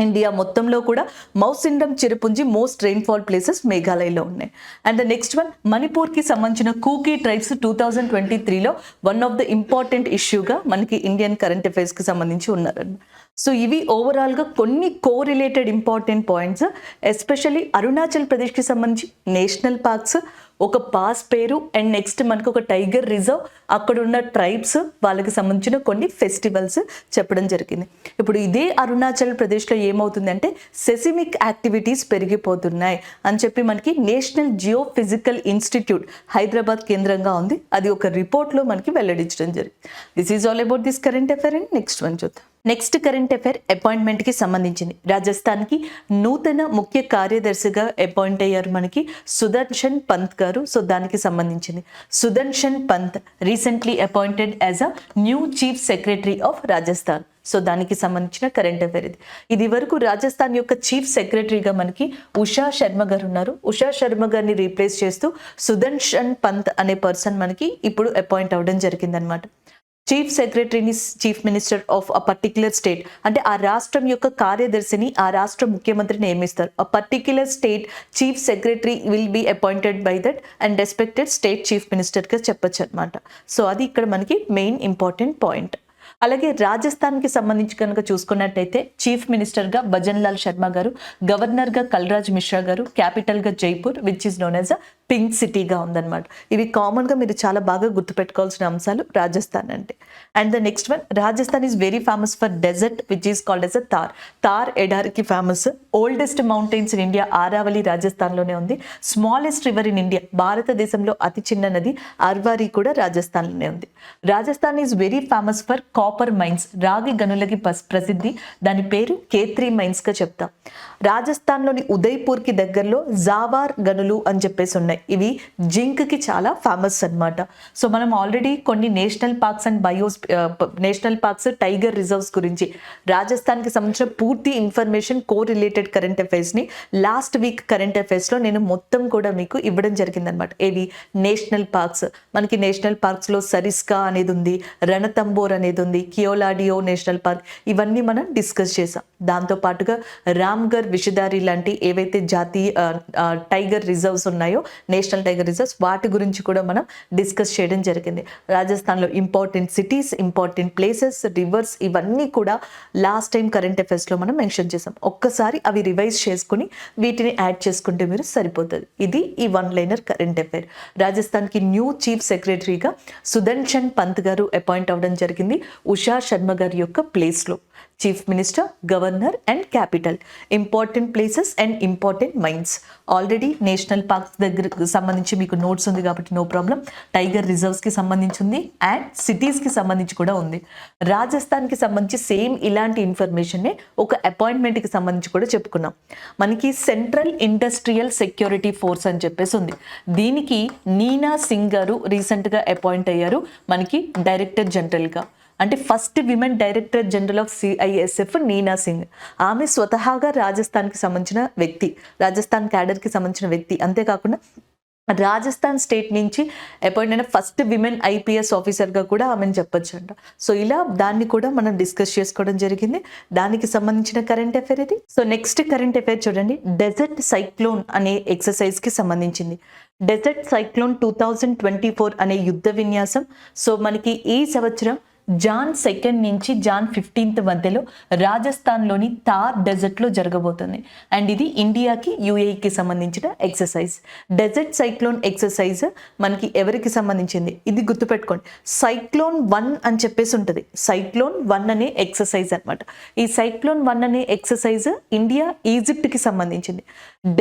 S1: ఇండియా మొత్తంలో కూడా Mawsynram Cherrapunji most rainfall places మేఘాలయలో ఉన్నాయి. అండ్ ద నెక్స్ట్ వన్ మణిపూర్కి సంబంధించిన కూకీ ట్రైబ్స్ 2023లో వన్ ఆఫ్ ద ఇంపార్టెంట్ ఇష్యూగా మనకి ఇండియన్ కరెంట్ అఫైర్స్కి సంబంధించి ఉన్నారన్నమాట. సో ఇవి ఓవరాల్గా కొన్ని correlated important points. Especially Arunachal ప్రదేశ్కి సంబంధించి నేషనల్ పార్క్స్, ఒక పాస్ పేరు, అండ్ నెక్స్ట్ మనకు ఒక టైగర్ రిజర్వ్, అక్కడ ఉన్న ట్రైబ్స్, వాళ్ళకి సంబంధించిన కొన్ని ఫెస్టివల్స్ చెప్పడం జరిగింది. ఇప్పుడు ఇదే అరుణాచల్ ప్రదేశ్లో ఏమవుతుందంటే సెసిమిక్ యాక్టివిటీస్ పెరిగిపోతున్నాయి అని చెప్పి మనకి national Jio physical institute Hyderabad కేంద్రంగా ఉంది, అది ఒక రిపోర్ట్లో మనకి వెల్లడించడం జరిగింది. This is all about this current affair. And next one చూద్దాం. నెక్స్ట్ కరెంట్ అఫైర్ అపాయింట్మెంట్కి సంబంధించింది. రాజస్థాన్కి నూతన ముఖ్య కార్యదర్శిగా అపాయింట్ అయ్యారు మనకి సుదర్శన్ పంత్ గారు. సో దానికి సంబంధించింది. Sudarshan Pant recently appointed as a new chief secretary of Rajasthan. So దానికి సంబంధించిన కరెంట్ అఫైర్ ఇది వరకు రాజస్థాన్ యొక్క చీఫ్ సెక్రటరీగా మనకి ఉషా శర్మ గారు ఉన్నారు. ఉషా శర్మ గారిని రీప్లేస్ చేస్తూ సుదర్శన్ పంత్ అనే పర్సన్ మనకి ఇప్పుడు అపాయింట్ అవ్వడం జరిగిందనమాట. చీఫ్ సెక్రటరీని chief minister of a particular state, అంటే ఆ రాష్ట్రం యొక్క కార్యదర్శిని ఆ రాష్ట్ర ముఖ్యమంత్రి నియమిస్తారు. A particular state chief secretary will be appointed by that and respected state chief మినిస్టర్గా చెప్పొచ్చు అనమాట. సో అది ఇక్కడ మనకి మెయిన్ ఇంపార్టెంట్ పాయింట్. అలాగే రాజస్థాన్కి సంబంధించి కనుక చూసుకున్నట్టయితే చీఫ్ మినిస్టర్గా భజన్ లాల్ శర్మ గారు, గవర్నర్గా కల్రాజ్ మిశ్రా గారు, క్యాపిటల్గా Jaipur which is known as a pink సిటీగా ఉందన్నమాట. ఇవి కామన్గా మీరు చాలా బాగా గుర్తుపెట్టుకోవాల్సిన అంశాలు రాజస్థాన్ అంటే. And the next one Rajasthan is very famous for desert which is called as a Thar. Thar ఎడారికి famous. Oldest mountains in India Aravalli రాజస్థాన్లోనే ఉంది. స్మాలెస్ట్ రివర్ ఇన్ ఇండియా, భారతదేశంలో అతి చిన్న నది అర్వారి కూడా రాజస్థాన్లోనే ఉంది. Rajasthan is very famous for copper mines, రాగి గనులకి ప్రసిద్ధి. దాని పేరు K3 మైన్స్గా చెప్తాం. రాజస్థాన్లోని ఉదయ్పూర్కి దగ్గరలో జావార్ గనులు అని చెప్పేసి ఉన్నాయి. ఇవి జింక్కి చాలా ఫేమస్ అన్నమాట. సో మనం ఆల్రెడీ కొన్ని national parks and national parks, tiger reserves గురించి రాజస్థాన్కి సంబంధించిన పూర్తి ఇన్ఫర్మేషన్ కోరిలేటెడ్ కరెంట్ అఫైర్స్ని లాస్ట్ వీక్ కరెంట్ అఫైర్స్లో నేను మొత్తం కూడా మీకు ఇవ్వడం జరిగిందనమాట. ఏవి నేషనల్ పార్క్స్, మనకి నేషనల్ పార్క్స్లో సరిస్కా అనేది ఉంది, రణతంబోర్ అనేది ఉంది, కియోలాడియో నేషనల్ పార్క్, ఇవన్నీ మనం డిస్కస్ చేసాం. దాంతోపాటుగా రామ్గర్, విషదారి లాంటి ఏవైతే జాతీయ టైగర్ రిజర్వ్స్ ఉన్నాయో, నేషనల్ టైగర్ రిజర్వ్స్, వాటి గురించి కూడా మనం డిస్కస్ చేయడం జరిగింది. రాజస్థాన్లో important cities, important places, reverse, ఇవన్నీ కూడా లాస్ట్ టైం కరెంట్ అఫైర్స్లో మనం మెన్షన్ చేసాం. ఒక్కసారి అవి రివైజ్ చేసుకుని వీటిని యాడ్ చేసుకుంటే మీరు సరిపోతుంది. ఇది ఈ వన్ లైనర్ కరెంట్ అఫైర్. రాజస్థాన్కి న్యూ చీఫ్ సెక్రటరీగా సుదర్శన్ పంత్ గారు అపాయింట్ అవ్వడం జరిగింది ఉషా శర్మ గారి యొక్క ప్లేస్లో. Chief minister, governor and capital, important places and important mines. Already national parks దగ్గర సంబంధించి మీకు నోట్స్ ఉంది కాబట్టి నో ప్రాబ్లం. టైగర్ రిజర్వ్స్కి సంబంధించి ఉంది అండ్ సిటీస్కి సంబంధించి కూడా ఉంది. రాజస్థాన్కి సంబంధించి సేమ్ ఇలాంటి ఇన్ఫర్మేషన్నే ఒక అపాయింట్మెంట్కి సంబంధించి కూడా చెప్పుకున్నాం. మనకి సెంట్రల్ ఇండస్ట్రియల్ సెక్యూరిటీ ఫోర్స్ అని చెప్పేసి ఉంది. దీనికి నీనా సింగ్ గారు రీసెంట్గా అపాయింట్ అయ్యారు మనకి డైరెక్టర్ జనరల్గా. అంటే first women director general of CISF Neena Singh. ఆమె స్వతహాగా రాజస్థాన్కి సంబంధించిన వ్యక్తి, రాజస్థాన్ క్యాడర్కి సంబంధించిన వ్యక్తి. అంతేకాకుండా రాజస్థాన్ స్టేట్ నుంచి అపాయింట్ అయిన ఫస్ట్ విమెన్ IPS ఆఫీసర్గా కూడా ఆమెను చెప్పొచ్చు అంట. సో ఇలా దాన్ని కూడా మనం డిస్కస్ చేసుకోవడం జరిగింది. దానికి సంబంధించిన కరెంట్ అఫైర్ ఇది. సో నెక్స్ట్ కరెంట్ అఫైర్ చూడండి, డెజర్ట్ సైక్లోన్ అనే ఎక్సర్సైజ్కి సంబంధించింది. డెజర్ట్ సైక్లోన్ 2024 అనే యుద్ధ విన్యాసం. సో మనకి ఈ సంవత్సరం జాన్ 2 నుంచి జాన్ 15 మధ్యలో రాజస్థాన్లోని థార్ డెజర్ట్లో జరగబోతుంది. అండ్ ఇది ఇండియాకి యూఏఈకి సంబంధించిన ఎక్సర్సైజ్. డెజర్ట్ సైక్లోన్ ఎక్సర్సైజ్ మనకి ఎవరికి సంబంధించింది ఇది గుర్తుపెట్టుకోండి. సైక్లోన్ 1 అని చెప్పేసి ఉంటుంది. సైక్లోన్ 1 అనే ఎక్సర్సైజ్ అనమాట. ఈ సైక్లోన్ 1 అనే ఎక్సర్సైజ్ ఇండియా ఈజిప్ట్కి సంబంధించింది.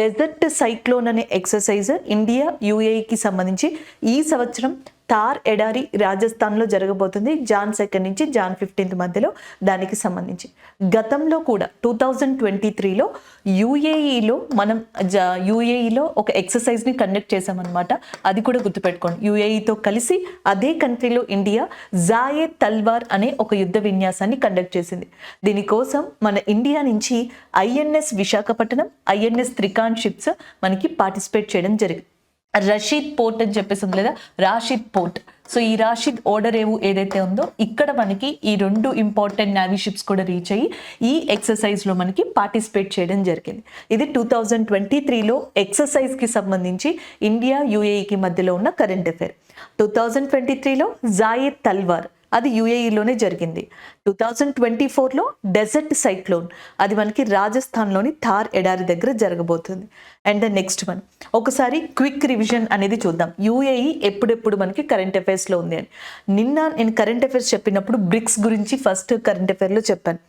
S1: డెజర్ట్ సైక్లోన్ అనే ఎక్సర్సైజ్ ఇండియా యూఏఈకి సంబంధించి ఈ సంవత్సరం థార్ ఎడారి రాజస్థాన్లో జరగబోతుంది. జాన్ 2 నుంచి జాన్ 15 మధ్యలో దానికి సంబంధించి. గతంలో కూడా 2023లో యూఏఈలో ఒక ఎక్సర్సైజ్ని కండక్ట్ చేశామన్నమాట. అది కూడా గుర్తుపెట్టుకోండి. యూఏఈతో కలిసి అదే కంట్రీలో ఇండియా జాయే తల్వార్ అనే ఒక యుద్ధ విన్యాసాన్ని కండక్ట్ చేసింది. దీనికోసం మన ఇండియా నుంచి ఐఎన్ఎస్ విశాఖపట్నం, ఐఎన్ఎస్ త్రికాండ్ షిప్స్ మనకి పార్టిసిపేట్ చేయడం జరిగింది. రషీద్ పోర్ట్ అని చెప్పేసి ఉంది లేదా, రాషిద్ పోర్ట్. సో ఈ రాషిద్ ఓడర్ ఏదైతే ఉందో ఇక్కడ మనకి ఈ 2 ఇంపార్టెంట్ నేవీ షిప్స్ కూడా రీచ్ అయ్యి ఈ ఎక్సర్సైజ్లో మనకి పార్టిసిపేట్ చేయడం జరిగింది. ఇది 2023లో ఎక్సర్సైజ్కి సంబంధించి ఇండియా యూఏఈకి మధ్యలో ఉన్న కరెంట్ అఫైర్. 2023లో జాయే తల్వార్ అది యూఏఈలోనే జరిగింది. 2024లో డెజర్ట్ సైక్లోన్ అది మనకి రాజస్థాన్లోని థార్ ఎడారి దగ్గర జరగబోతుంది. అండ్ ద నెక్స్ట్ వన్ ఒకసారి క్విక్ రివిజన్ అనేది చూద్దాం. యూఏఈ ఎప్పుడెప్పుడు మనకి కరెంట్ అఫైర్స్లో ఉంది అని. నిన్న నేను కరెంట్ అఫైర్స్ చెప్పినప్పుడు బ్రిక్స్ గురించి ఫస్ట్ కరెంట్ అఫైర్లో చెప్పాను.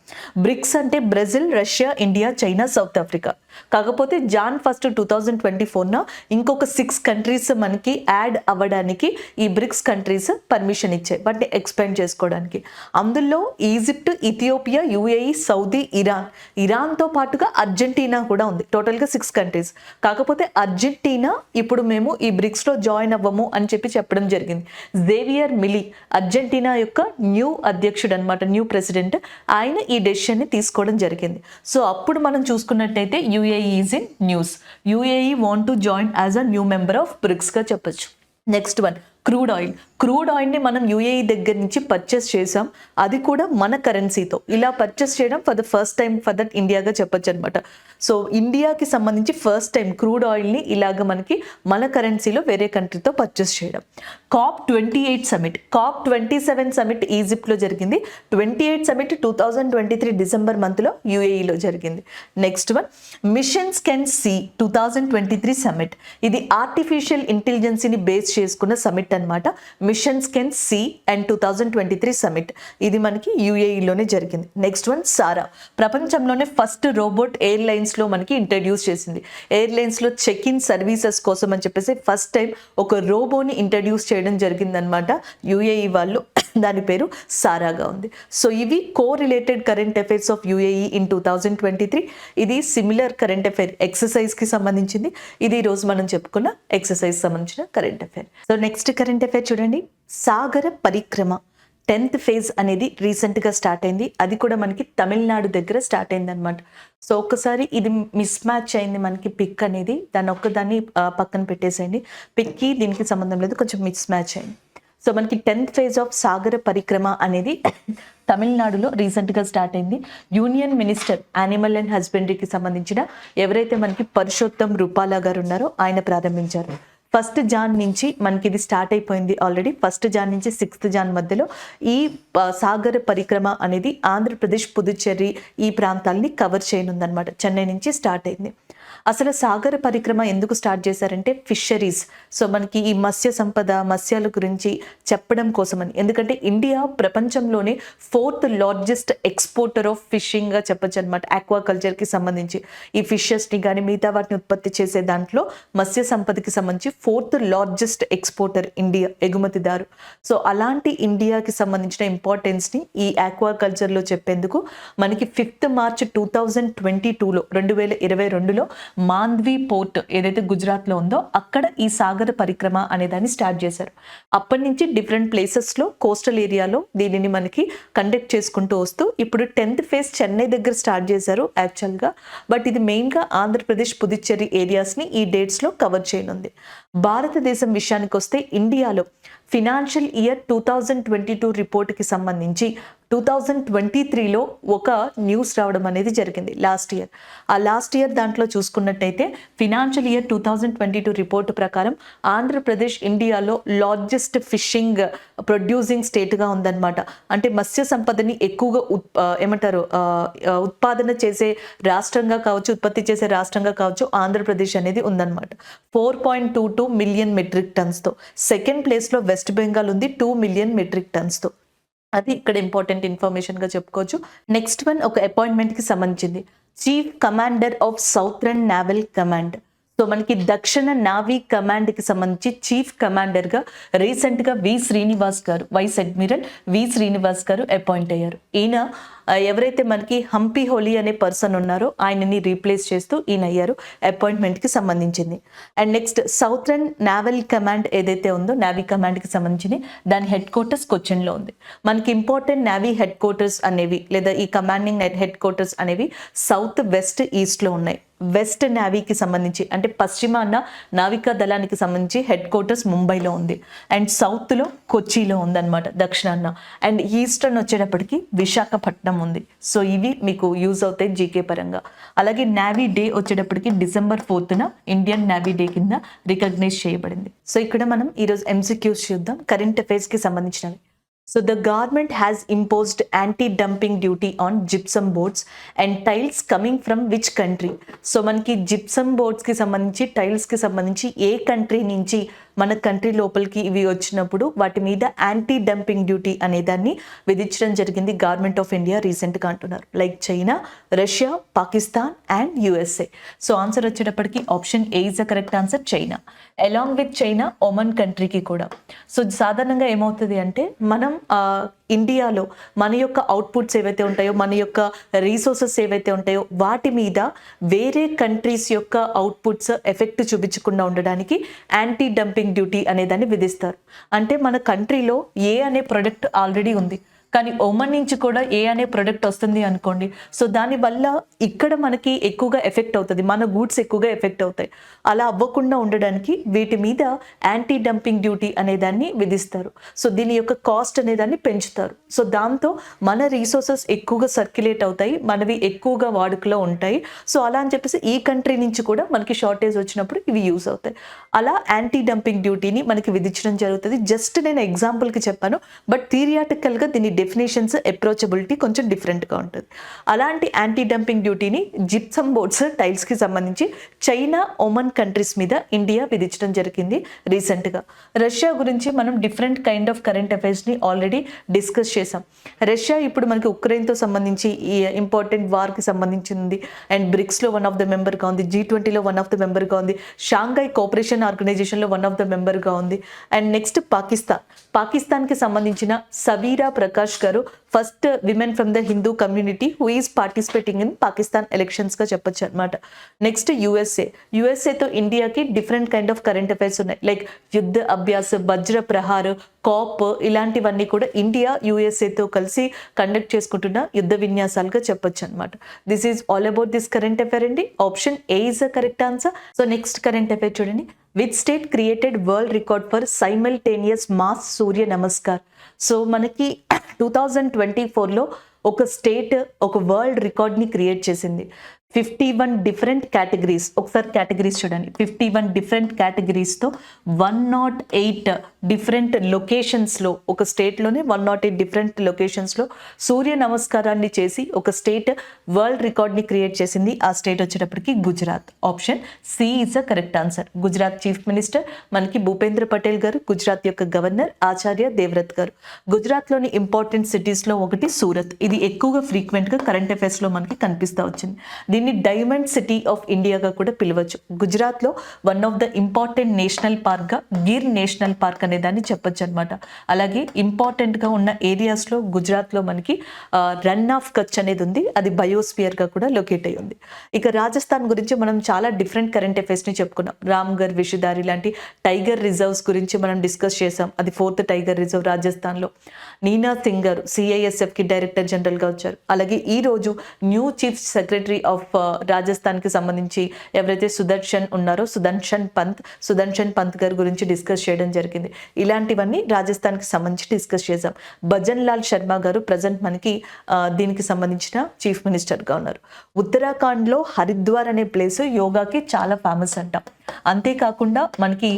S1: బ్రిక్స్ అంటే Brazil, Russia, India, China, south Africa. కాకపోతే జాన్ 1 2024న ఇంకొక 6 కంట్రీస్ మనకి యాడ్ అవ్వడానికి ఈ బ్రిక్స్ కంట్రీస్ పర్మిషన్ ఇచ్చాయి వాటిని ఎక్స్పాండ్ చేసుకోవడానికి. అందులో ఈజిప్ట్, ఇథియోపియా, యూఏఈ, సౌదీ, ఇరాన్తో పాటుగా అర్జెంటీనా కూడా ఉంది. టోటల్గా 6 కంట్రీస్. కాకపోతే అర్జెంటీనా ఇప్పుడు మేము ఈ బ్రిక్స్లో జాయిన్ అవ్వము అని చెప్పడం జరిగింది. జేవియర్ మిలీ అర్జెంటీనా యొక్క న్యూ అధ్యక్షుడు అనమాట, న్యూ ప్రెసిడెంట్. ఆయన ఈ డెసిషన్ని తీసుకోవడం జరిగింది. సో అప్పుడు మనం చూసుకున్నట్టయితే UAE is in news. UAE want to join as a new member of బ్రిక్స్గా చెప్పొచ్చు. నెక్స్ట్ వన్ క్రూడ్ ఆయిల్ని మనం యూఏఈ దగ్గర నుంచి పర్చేస్ చేసాం. అది కూడా మన కరెన్సీతో. ఇలా పర్చేస్ చేయడం for the first time for that ఇండియాగా చెప్పొచ్చు అనమాట. సో ఇండియాకి సంబంధించి ఫస్ట్ టైం క్రూడ్ ఆయిల్ని ఇలాగ మనకి మన కరెన్సీలో వేరే కంట్రీతో పర్చేస్ చేయడం. COP28 సమిట్, COP27 సమిట్ ఈజిప్ట్లో జరిగింది. 28 సమిట్ 2023 డిసెంబర్ మంత్లో యూఏఈలో జరిగింది. Next one machines can see 2023 summit. ఇది ఆర్టిఫిషియల్ ఇంటెలిజెన్స్ని బేస్ చేసుకున్న సమిట్ అనమాట. Machines can see and 2023 summit ఇది మనకి యూఏఈలోనే జరిగింది. నెక్స్ట్ వన్ సారా, ప్రపంచంలోనే ఫస్ట్ రోబోట్ ఎయిర్లైన్స్లో మనకి ఇంట్రడ్యూస్ చేసింది. ఎయిర్లైన్స్లో చెక్ ఇన్ సర్వీసెస్ కోసం అని చెప్పేసి ఫస్ట్ టైం ఒక రోబోని ఇంట్రడ్యూస్ చేయడం జరిగిందనమాట యూఏఈ వాళ్ళు. దాని పేరు సారాగా ఉంది. సో ఇవి correlated current affairs of UAE in 2023. ఇది సిమిలర్ కరెంట్ అఫైర్ ఎక్సర్సైజ్కి సంబంధించింది. ఇది ఈరోజు మనం చెప్పుకున్న ఎక్సర్సైజ్ సంబంధించిన current affair. So next current affair చూడండి. సాగర పరిక్రమ 10th ఫేజ్ అనేది రీసెంట్గా స్టార్ట్ అయింది. అది కూడా మనకి తమిళనాడు దగ్గర స్టార్ట్ అయింది అనమాట. సో ఒక్కసారి ఇది మిస్ మ్యాచ్ అయింది మనకి పిక్ అనేది. దాన్ని పక్కన పెట్టేసేయండి. పిక్కి దీనికి సంబంధం లేదు, కొంచెం మిస్ మ్యాచ్ అయింది. సో మనకి 10th ఫేజ్ ఆఫ్ సాగర పరిక్రమ అనేది తమిళనాడులో రీసెంట్గా స్టార్ట్ అయింది. యూనియన్ మినిస్టర్ యానిమల్ అండ్ హస్బెండరీకి సంబంధించిన ఎవరైతే మనకి పరుషోత్తం రూపాలా గారు ఉన్నారో ఆయన ప్రారంభించారు. 1 జాన్ నుంచి మనకి ఇది స్టార్ట్ అయిపోయింది ఆల్రెడీ. 1 జాన్ నుంచి 6th జాన్ మధ్యలో ఈ సాగర పరిక్రమ అనేది ఆంధ్రప్రదేశ్, పుదుచ్చేరి ఈ ప్రాంతాలని కవర్ చేయనుందనమాట. చెన్నై నుంచి స్టార్ట్ అయింది. అసలు సాగర పరిక్రమ ఎందుకు స్టార్ట్ చేశారంటే ఫిషరీస్. సో మనకి ఈ మత్స్య సంపద, మత్స్యాల గురించి చెప్పడం కోసమని. ఎందుకంటే ఇండియా ప్రపంచంలోనే 4th లార్జెస్ట్ ఎక్స్పోర్టర్ ఆఫ్ ఫిషింగ్గా చెప్పొచ్చు అనమాట. ఆక్వాకల్చర్కి సంబంధించి ఈ ఫిషెస్ని కానీ మిగతా వాటిని ఉత్పత్తి చేసే దాంట్లో మత్స్య సంపదకి సంబంధించి 4th లార్జెస్ట్ ఎక్స్పోర్టర్ ఇండియా, ఎగుమతిదారు. సో అలాంటి ఇండియాకి సంబంధించిన ఇంపార్టెన్స్ని ఈ ఆక్వాకల్చర్లో చెప్పేందుకు మనకి 5th మార్చ్ 2022లో 2022లో మాంద్వి పోర్ట్ ఏదైతే గుజరాత్లో ఉందో అక్కడ ఈ సాగర పరిక్రమ అనే దాన్ని స్టార్ట్ చేశారు. అప్పటి నుంచి డిఫరెంట్ ప్లేసెస్లో కోస్టల్ ఏరియాలో దీనిని మనకి కండక్ట్ చేసుకుంటూ వస్తూ ఇప్పుడు 10th ఫేజ్ చెన్నై దగ్గర స్టార్ట్ చేశారు యాక్చువల్గా. బట్ ఇది మెయిన్గా ఆంధ్రప్రదేశ్, పుదుచ్చేరి ఏరియాస్ని ఈ డేట్స్లో కవర్ చేయనుంది. భారతదేశం విషయానికి వస్తే ఇండియాలో ఫినాన్షియల్ ఇయర్ 2022 రిపోర్ట్కి సంబంధించి 2023లో ఒక న్యూస్ రావడం అనేది జరిగింది లాస్ట్ ఇయర్. ఆ లాస్ట్ ఇయర్ దాంట్లో చూసుకున్నట్టయితే ఫినాన్షియల్ ఇయర్ 2022 రిపోర్ట్ ప్రకారం ఆంధ్రప్రదేశ్ ఇండియాలో లార్జెస్ట్ ఫిషింగ్ ప్రొడ్యూసింగ్ స్టేట్గా ఉందన్నమాట. అంటే మత్స్య సంపదని ఎక్కువగా ఉత్పాదన చేసే రాష్ట్రంగా కావచ్చు, ఉత్పత్తి చేసే రాష్ట్రంగా కావచ్చు ఆంధ్రప్రదేశ్ అనేది ఉందన్నమాట. 4.22 మిలియన్ మెట్రిక్ టన్స్తో. సెకండ్ ప్లేస్లో వెస్ట్ బెంగాల్ ఉంది 2 మిలియన్ మెట్రిక్ టన్స్తో. అది ఇక్కడ ఇంపార్టెంట్ ఇన్ఫర్మేషన్గా చెప్పుకోవచ్చు. నెక్స్ట్ వన్ ఒక అపాయింట్మెంట్కి సంబంధించింది. Chief commander of southern naval command. So మనకి దక్షిణ నావీ కమాండ్కి సంబంధించి చీఫ్ కమాండర్గా రీసెంట్గా శ్రీనివాస్ గారు, వైస్ అడ్మిరల్ శ్రీనివాస్ గారు అపాయింట్ అయ్యారు. ఈయన ఎవరైతే మనకి హంపి హోలీ అనే పర్సన్ ఉన్నారో ఆయనని రీప్లేస్ చేస్తూ ఈయన అయ్యారు అపాయింట్మెంట్కి సంబంధించింది. And next southern naval command ఏదైతే ఉందో నావీ కమాండ్కి సంబంధించి దాని హెడ్ క్వార్టర్స్ కొచ్చిన్లో ఉంది. మనకి ఇంపార్టెంట్ నావీ హెడ్ క్వార్టర్స్ అనేవి లేదా ఈ కమాండింగ్ హెడ్ క్వార్టర్స్ అనేవి సౌత్, వెస్ట్, ఈస్ట్లో ఉన్నాయి. వెస్ట్ నావీకి సంబంధించి అంటే పశ్చిమాన నావికా దళానికి సంబంధించి హెడ్ క్వార్టర్స్ ముంబైలో ఉంది. అండ్ సౌత్లో కొచ్చిలో ఉందన్నమాట దక్షిణాన. అండ్ ఈస్టర్న్ వచ్చేటప్పటికి విశాఖపట్నం ఉంది. సో ఇవి మీకు యూజ్ అవుతాయి జీకే పరంగా. అలాగే నావీ డే వచ్చేటప్పటికి December 4th Indian navy day కింద రికగ్నైజ్ చేయబడింది. సో ఇక్కడ మనం ఈరోజు MCQs చూద్దాం కరెంట్ అఫైర్స్కి సంబంధించినవి. So the government has imposed anti-dumping duty on gypsum boards and tiles coming from which country? So మనకి gypsum boards కి సంబంధించి టైల్స్ కి సంబంధించి ఏ కంట్రీ నుంచి మన కంట్రీ లోపలికి ఇవి వచ్చినప్పుడు వాటి మీద యాంటీ డంపింగ్ డ్యూటీ అనే దాన్ని విధించడం జరిగింది గవర్నమెంట్ ఆఫ్ ఇండియా రీసెంట్గా అంటున్నారు. Like China, Russia, Pakistan and USA. So answer వచ్చేటప్పటికి option A is the correct answer, China. Along with China Oman కంట్రీకి కూడా. సో సాధారణంగా ఏమవుతుంది అంటే మనం ఇండియాలో మన యొక్క అవుట్పుట్స్ ఏవైతే ఉంటాయో, మన యొక్క రీసోర్సెస్ ఏవైతే ఉంటాయో వాటి మీద వేరే కంట్రీస్ యొక్క అవుట్పుట్స్ ఎఫెక్ట్ చూపించకుండా ఉండడానికి యాంటీ డంపింగ్ డ్యూటీ అనేదాన్ని విధిస్తారు. అంటే మన కంట్రీలో ఏ అనే ప్రొడక్ట్ ఆల్రెడీ ఉంది, కానీ ఒమన్ నుంచి కూడా ఏ అనే ప్రొడక్ట్ వస్తుంది అనుకోండి. సో దానివల్ల ఇక్కడ మనకి ఎక్కువగా ఎఫెక్ట్ అవుతుంది, మన గూడ్స్ ఎక్కువగా ఎఫెక్ట్ అవుతాయి. అలా అవ్వకుండా ఉండడానికి వీటి మీద యాంటీ డంపింగ్ డ్యూటీ అనేదాన్ని విధిస్తారు. సో దీని యొక్క కాస్ట్ అనేదాన్ని పెంచుతారు. సో దాంతో మన రీసోర్సెస్ ఎక్కువగా సర్క్యులేట్ అవుతాయి, మనవి ఎక్కువగా వాడుకలో ఉంటాయి. సో అలా అని చెప్పేసి ఈ కంట్రీ నుంచి కూడా మనకి షార్టేజ్ వచ్చినప్పుడు ఇవి యూజ్ అవుతాయి. అలా యాంటీ డంపింగ్ డ్యూటీని మనకి విధించడం జరుగుతుంది. జస్ట్ నేను ఎగ్జాంపుల్కి చెప్పాను, బట్ థియరిటికల్గా దీని డెఫినేషన్స్, అప్రోచబిలిటీ కొంచెం డిఫరెంట్గా ఉంటుంది. అలాంటి యాంటీ డంపింగ్ డ్యూటీని జిప్సమ్ బోర్డ్స్, టైల్స్కి సంబంధించి చైనా, ఒమన్ కంట్రీస్ మీద ఇండియా విధించడం జరిగింది రీసెంట్గా. రష్యా గురించి మనం డిఫరెంట్ కైండ్ ఆఫ్ కరెంట్ అఫైర్స్ని ఆల్రెడీ డిస్కస్ చేసాం. రష్యా ఇప్పుడు మనకి ఉక్రెయిన్తో సంబంధించి ఈ ఇంపార్టెంట్ వార్కి సంబంధించింది. అండ్ బ్రిక్స్లో వన్ ఆఫ్ ద మెంబర్గా ఉంది, G20లో వన్ ఆఫ్ ద మెంబర్గా ఉంది, షాంఘై కోఆపరేషన్ ఆర్గనైజేషన్లో వన్ ఆఫ్ ద మెంబర్గా ఉంది. అండ్ నెక్స్ట్ పాకిస్తాన్కి సంబంధించిన సవీరా ప్రకాష్ గారు first women from the Hindu community who is participating in Pakistan ఎలక్షన్స్గా చెప్పొచ్చు అనమాట. నెక్స్ట్ యుఎస్ఏతో ఇండియాకి different kind of current affairs ఉన్నాయి. లైక్ యుద్ధ అభ్యాస్, వజ్ర ప్రహార్, కాప్, ఇలాంటివన్నీ కూడా ఇండియా యుఎస్ఏతో కలిసి కండక్ట్ చేసుకుంటున్న యుద్ధ విన్యాసాలుగా చెప్పొచ్చు అనమాట. This is all about this current affair అండి. Option A is the correct answer. So next current affair చూడండి. Which state created world record for simultaneous mass Surya Namaskar? So మనకి 2024లో ఒక స్టేట్ ఒక వరల్డ్ రికార్డ్ని క్రియేట్ చేసింది. 51 డిఫరెంట్ కేటగిరీస్, ఒకసారి categories చూడండి. 51 different కేటగిరీస్తో 108 different లొకేషన్స్లో, ఒక స్టేట్లోనే 108 డిఫరెంట్ లొకేషన్స్లో సూర్య నమస్కారాన్ని చేసి ఒక స్టేట్ వరల్డ్ రికార్డ్ని క్రియేట్ చేసింది. ఆ స్టేట్ వచ్చేటప్పటికి Gujarat. Option C is the correct answer. Gujarat chief minister మనకి భూపేంద్ర పటేల్ గారు, గుజరాత్ యొక్క గవర్నర్ ఆచార్య దేవ్రత్ గారు. గుజరాత్లోని ఇంపార్టెంట్ సిటీస్లో ఒకటి సూరత్. ఇది ఎక్కువగా ఫ్రీక్వెంట్గా కరెంట్ అఫైర్స్లో మనకి కనిపిస్తూ వచ్చింది. దీన్ని డైమండ్ సిటీ ఆఫ్ ఇండియాగా కూడా పిలవచ్చు. గుజరాత్లో one of the important national పార్క్గా గిర్ నేషనల్ పార్క్ అనే దాన్ని చెప్పొచ్చు అనమాట. అలాగే ఇంపార్టెంట్గా ఉన్న ఏరియాస్లో గుజరాత్లో మనకి రన్ ఆఫ్ కచ్ అనేది ఉంది, అది బయోస్పియర్గా కూడా లొకేట్ అయి ఉంది. ఇక రాజస్థాన్ గురించి మనం చాలా డిఫరెంట్ కరెంట్ అఫైర్స్ని చెప్పుకున్నాం. రామ్గర్, విషుదారి లాంటి టైగర్ రిజర్వ్స్ గురించి మనం డిస్కస్ చేసాం. అది 4th టైగర్ రిజర్వ్ రాజస్థాన్లో. నీనా సింగ్ గారు CISFకి డైరెక్టర్ జనరల్గా వచ్చారు. అలాగే ఈరోజు new chief secretary of of రాజస్థాన్కి సంబంధించి ఎవరైతే సుదర్శన్ ఉన్నారో సుదర్శన్ పంత్ గారి గురించి డిస్కస్ చేయడం జరిగింది. ఇలాంటివన్నీ రాజస్థాన్కి సంబంధించి డిస్కస్ చేసాం. భజన్ లాల్ శర్మ గారు ప్రజెంట్ మనకి దీనికి సంబంధించిన చీఫ్ మినిస్టర్గా ఉన్నారు. ఉత్తరాఖండ్లో హరిద్వార్ అనే ప్లేస్ యోగాకి చాలా ఫేమస్ అంటాం. అంతేకాకుండా మనకి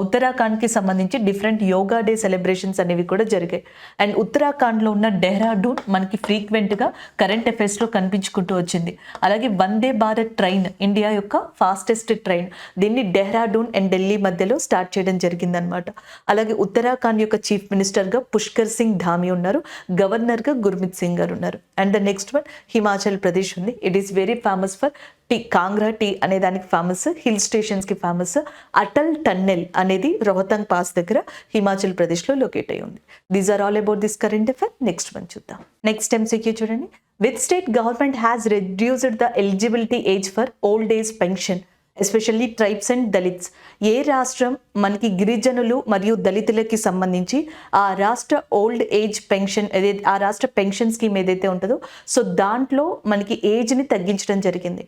S1: ఉత్తరాఖండ్కి సంబంధించి డిఫరెంట్ యోగా డే సెలబ్రేషన్స్ అనేవి కూడా జరిగాయి. అండ్ ఉత్తరాఖండ్లో ఉన్న డెహ్రాడూన్ మనకి ఫ్రీక్వెంట్గా కరెంట్ అఫైర్స్లో కనిపించుకుంటూ వచ్చింది. అలాగే వందే భారత్ ట్రైన్, ఇండియా యొక్క ఫాస్టెస్ట్ ట్రైన్, దీన్ని డెహ్రాడూన్ అండ్ ఢిల్లీ మధ్యలో స్టార్ట్ చేయడం జరిగిందనమాట. అలాగే ఉత్తరాఖండ్ యొక్క చీఫ్ మినిస్టర్గా పుష్కర్ సింగ్ ధామి ఉన్నారు, గవర్నర్గా గుర్మిత్ సింగ్ గారు ఉన్నారు. And the next one Himachal Pradesh ఉంది. It is very famous for tea, Kangra tea అనే దానికి ఫేమస్, హిల్ స్టేషన్స్కి ఫేమస్. అటల్ టన్నెల్ అనేది రోహతంగ్ పాస్ దగ్గర హిమాచల్ ప్రదేశ్లో లొకేట్ అయి ఉంది. These are all about this current affair. Next one చూద్దాం. నెక్స్ట్ MCQ చూడండి. Which state government has reduced the eligibility age for old age pension especially tribes and Dalits? ఏ రాష్ట్రం మనకి గిరిజనులు మరియు దళితులకి సంబంధించి ఆ రాష్ట్ర ఓల్డ్ ఏజ్ పెన్షన్ ఏదైతే ఆ రాష్ట్ర పెన్షన్ స్కీమ్ ఏదైతే ఉంటుందో సో దాంట్లో మనకి ఏజ్ని తగ్గించడం జరిగింది?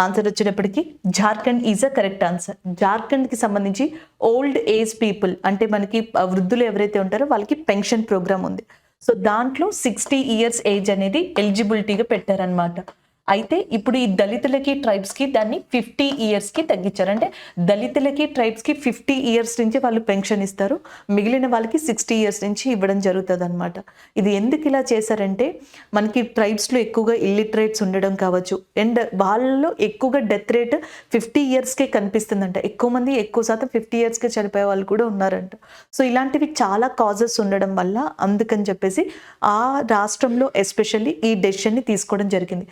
S1: ఆన్సర్ వచ్చేటప్పటికి Jharkhand is a correct answer. జార్ఖండ్కి సంబంధించి ఓల్డ్ ఏజ్ పీపుల్ అంటే మనకి వృద్ధులు ఎవరైతే ఉంటారో వాళ్ళకి పెన్షన్ ప్రోగ్రామ్ ఉంది. సో దాంట్లో 60 years ఏజ్ అనేది ఎలిజిబిలిటీగా పెట్టారనమాట. అయితే ఇప్పుడు ఈ దళితులకి ట్రైబ్స్కి దాన్ని 50 yearsకి తగ్గించారు. అంటే దళితులకి ట్రైబ్స్కి 50 years నుంచి వాళ్ళు పెన్షన్ ఇస్తారు, మిగిలిన వాళ్ళకి 60 years నుంచి ఇవ్వడం జరుగుతుంది అనమాట. ఇది ఎందుకు ఇలా చేశారంటే మనకి ట్రైబ్స్లో ఎక్కువగా ఇల్లిటరేట్స్ ఉండడం కావచ్చు, అండ్ వాళ్ళలో ఎక్కువగా డెత్ రేట్ 50 yearsకే కనిపిస్తుందంట. ఎక్కువ శాతం 50 yearsకే చనిపోయే వాళ్ళు కూడా ఉన్నారంట. సో ఇలాంటివి చాలా కాజెస్ ఉండడం వల్ల అందుకని చెప్పేసి ఆ రాష్ట్రంలో ఎస్పెషల్లీ ఈ డెసిషన్ని తీసుకోవడం జరిగింది.